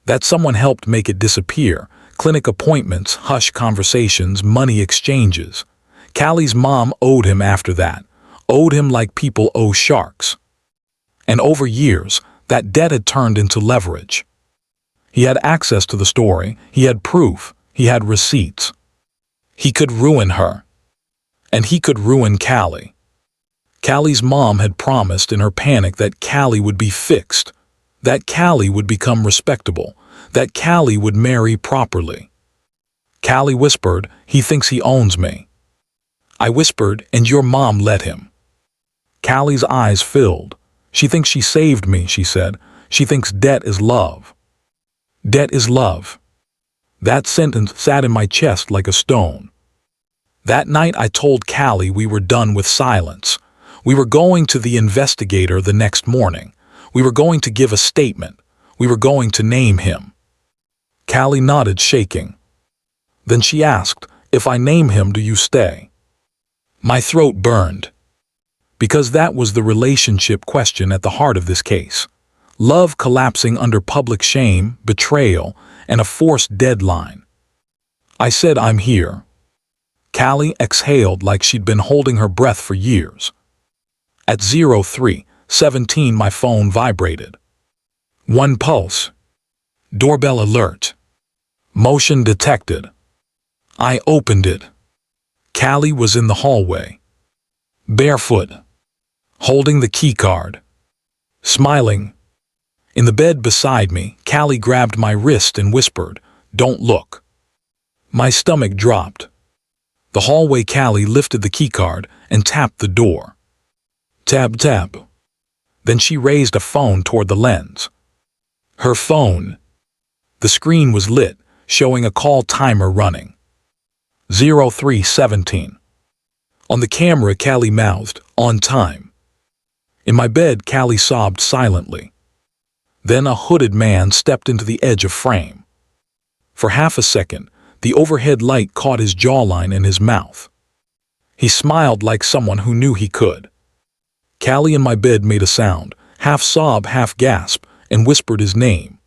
[SPEAKER 1] That someone helped make it disappear. Clinic appointments, hush conversations, money exchanges. Callie's mom owed him after that. Owed him like people owe sharks. And over years, that debt had turned into leverage. He had access to the story. He had proof. He had receipts. He could ruin her. And he could ruin Callie. Callie's mom had promised in her panic that Callie would be fixed, that Callie would become respectable, that Callie would marry properly. Callie whispered, he thinks he owns me. I whispered, and your mom let him. Callie's eyes filled. She thinks she saved me, she said. She thinks debt is love. Debt is love. That sentence sat in my chest like a stone. That night I told Callie we were done with silence. We were going to the investigator the next morning. We were going to give a statement. We were going to name him. Callie nodded, shaking. Then she asked, if I name him, do you stay? My throat burned. Because that was the relationship question at the heart of this case. Love collapsing under public shame, betrayal, and a forced deadline. I said, I'm here. Callie exhaled like she'd been holding her breath for years. At 03:17 my phone vibrated. One pulse. Doorbell alert. Motion detected. I opened it. Callie was in the hallway. Barefoot. Holding the keycard. Smiling. In the bed beside me, Callie grabbed my wrist and whispered, don't look. My stomach dropped. The hallway. Callie lifted the keycard and tapped the door. Tab, tab. Then she raised a phone toward the lens. Her phone. The screen was lit, showing a call timer running. 03:17. On the camera, Callie mouthed, on time. In my bed, Callie sobbed silently. Then a hooded man stepped into the edge of frame. For half a second, the overhead light caught his jawline and his mouth. He smiled like someone who knew he could. Callie in my bed made a sound, half sob, half gasp, and whispered his name.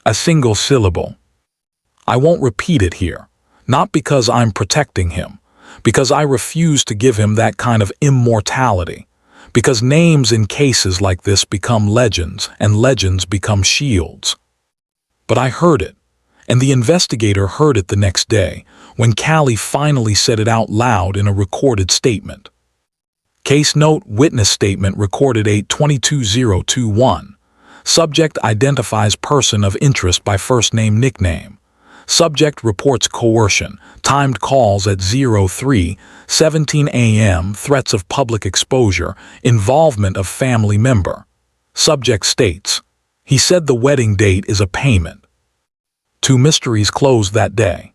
[SPEAKER 1] A single syllable. I won't repeat it here, not because I'm protecting him, because I refuse to give him that kind of immortality, because names in cases like this become legends, and legends become shields. But I heard it, and the investigator heard it the next day, when Callie finally said it out loud in a recorded statement. Case note, witness statement recorded 8/22/021. Subject identifies person of interest by first name, nickname. Subject reports coercion, timed calls at 03:17 a.m., threats of public exposure, involvement of family member. Subject states, he said the wedding date is a payment. 2 mysteries closed that day.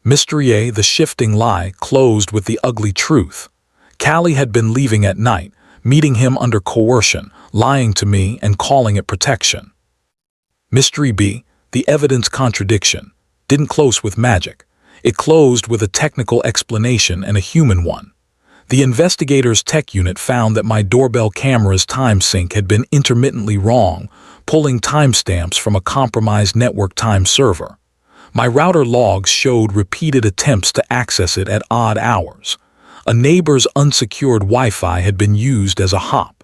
[SPEAKER 1] Mystery A, the shifting lie, closed with the ugly truth. Callie had been leaving at night, meeting him under coercion, lying to me and calling it protection. Mystery B, the evidence contradiction, didn't close with magic. It closed with a technical explanation and a human one. The investigators' tech unit found that my doorbell camera's time sync had been intermittently wrong, pulling timestamps from a compromised network time server. My router logs showed repeated attempts to access it at odd hours. A neighbor's unsecured Wi-Fi had been used as a hop.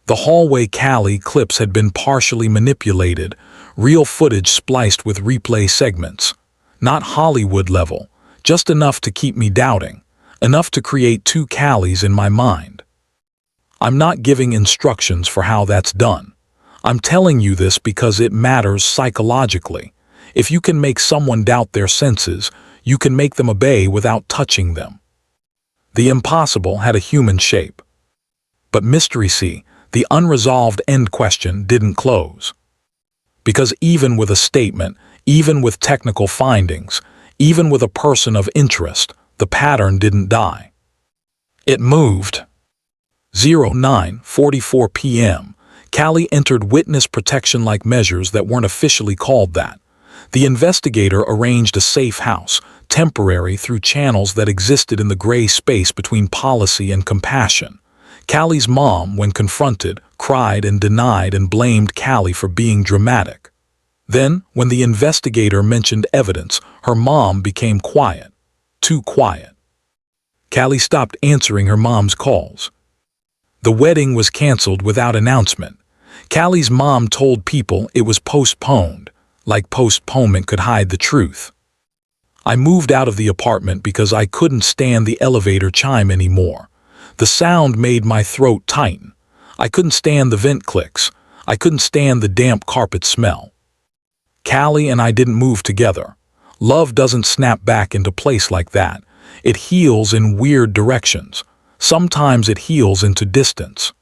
[SPEAKER 1] The hallway Callie clips had been partially manipulated, real footage spliced with replay segments. Not Hollywood level, just enough to keep me doubting, enough to create 2 Callies in my mind. I'm not giving instructions for how that's done. I'm telling you this because it matters psychologically. If you can make someone doubt their senses, you can make them obey without touching them. The impossible had a human shape. But Mystery C, the unresolved end question, didn't close. Because even with a statement, even with technical findings, even with a person of interest, the pattern didn't die. It moved. 09:44 p.m. Callie entered witness protection-like measures that weren't officially called that. The investigator arranged a safe house, temporary through channels that existed in the gray space between policy and compassion. Callie's mom, when confronted, cried and denied and blamed Callie for being dramatic. Then, when the investigator mentioned evidence, her mom became quiet. Too quiet. Callie stopped answering her mom's calls. The wedding was canceled without announcement. Callie's mom told people it was postponed, like postponement could hide the truth. I moved out of the apartment because I couldn't stand the elevator chime anymore. The sound made my throat tighten. I couldn't stand the vent clicks. I couldn't stand the damp carpet smell. Callie and I didn't move together. Love doesn't snap back into place like that. It heals in weird directions. Sometimes it heals into distance.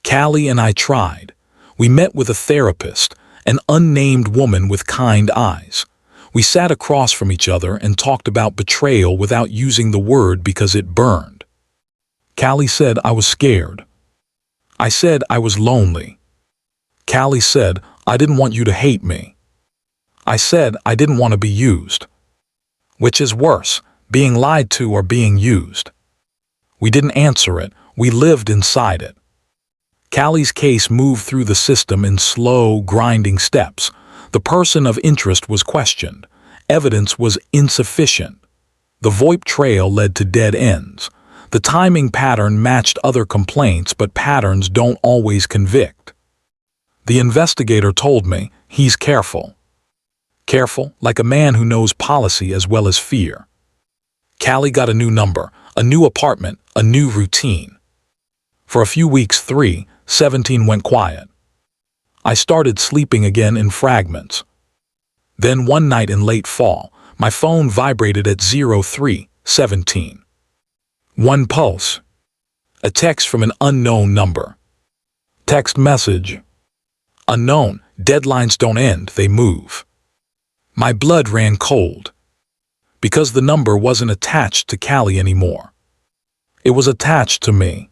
[SPEAKER 1] Callie and I tried. We met with a therapist, an unnamed woman with kind eyes. We sat across from each other and talked about betrayal without using the word because it burned. Callie said I was scared. I said I was lonely. Callie said I didn't want you to hate me. I said I didn't want to be used. Which is worse, being lied to or being used? We didn't answer it, we lived inside it. Callie's case moved through the system in slow, grinding steps. The person of interest was questioned. Evidence was insufficient. The VoIP trail led to dead ends. The timing pattern matched other complaints, but patterns don't always convict. The investigator told me he's careful. Careful, like a man who knows policy as well as fear. Callie got a new number, a new apartment, a new routine. For a few weeks, 3:17 went quiet. I started sleeping again in fragments. Then one night in late fall, my phone vibrated at 03:17. One pulse. A text from an unknown number. Text message. Unknown, deadlines don't end, they move. My blood ran cold. Because the number wasn't attached to Callie anymore. It was attached to me.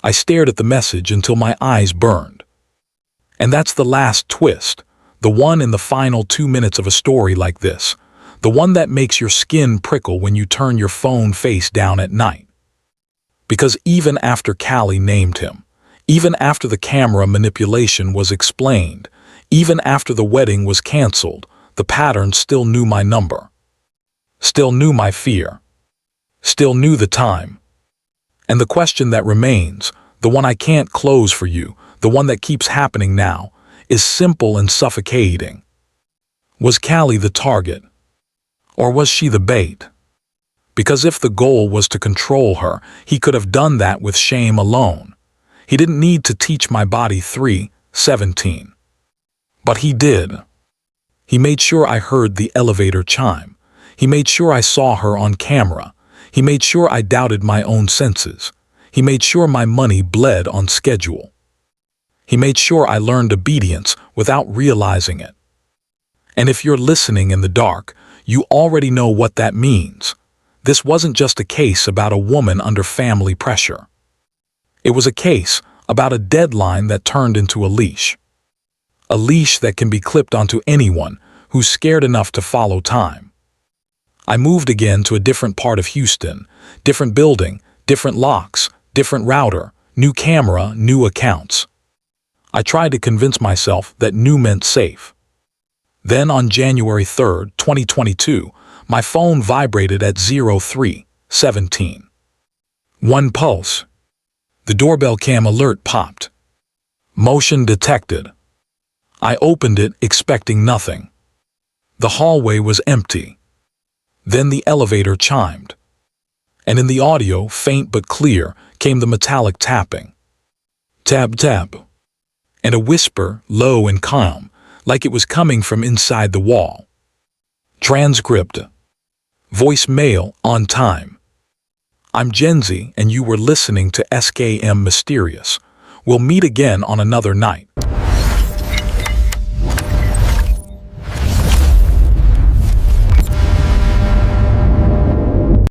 [SPEAKER 1] I stared at the message until my eyes burned. And that's the last twist, the one in the final 2 minutes of a story like this, the one that makes your skin prickle when you turn your phone face down at night. Because even after Callie named him, even after the camera manipulation was explained, even after the wedding was canceled, the pattern still knew my number, still knew my fear, still knew the time. And the question that remains, the one I can't close for you, the one that keeps happening now, is simple and suffocating. Was Callie the target? Or was she the bait? Because if the goal was to control her, he could have done that with shame alone. He didn't need to teach my body 3:17. But he did. He made sure I heard the elevator chime. He made sure I saw her on camera. He made sure I doubted my own senses. He made sure my money bled on schedule. He made sure I learned obedience without realizing it. And if you're listening in the dark, you already know what that means. This wasn't just a case about a woman under family pressure. It was a case about a deadline that turned into a leash. A leash that can be clipped onto anyone who's scared enough to follow time. I moved again to a different part of Houston, different building, different locks, different router, new camera, new accounts. I tried to convince myself that new meant safe. Then on January 3rd, 2022, my phone vibrated at 03:17. One pulse. The doorbell cam alert popped. Motion detected. I opened it expecting nothing. The hallway was empty. Then the elevator chimed. And in the audio, faint but clear, came the metallic tapping. Tab, tab. And a whisper, low and calm, like it was coming from inside the wall. Transcript. Voicemail on time. I'm Genzy, and you were listening to SKM Mysterious. We'll meet again on another night.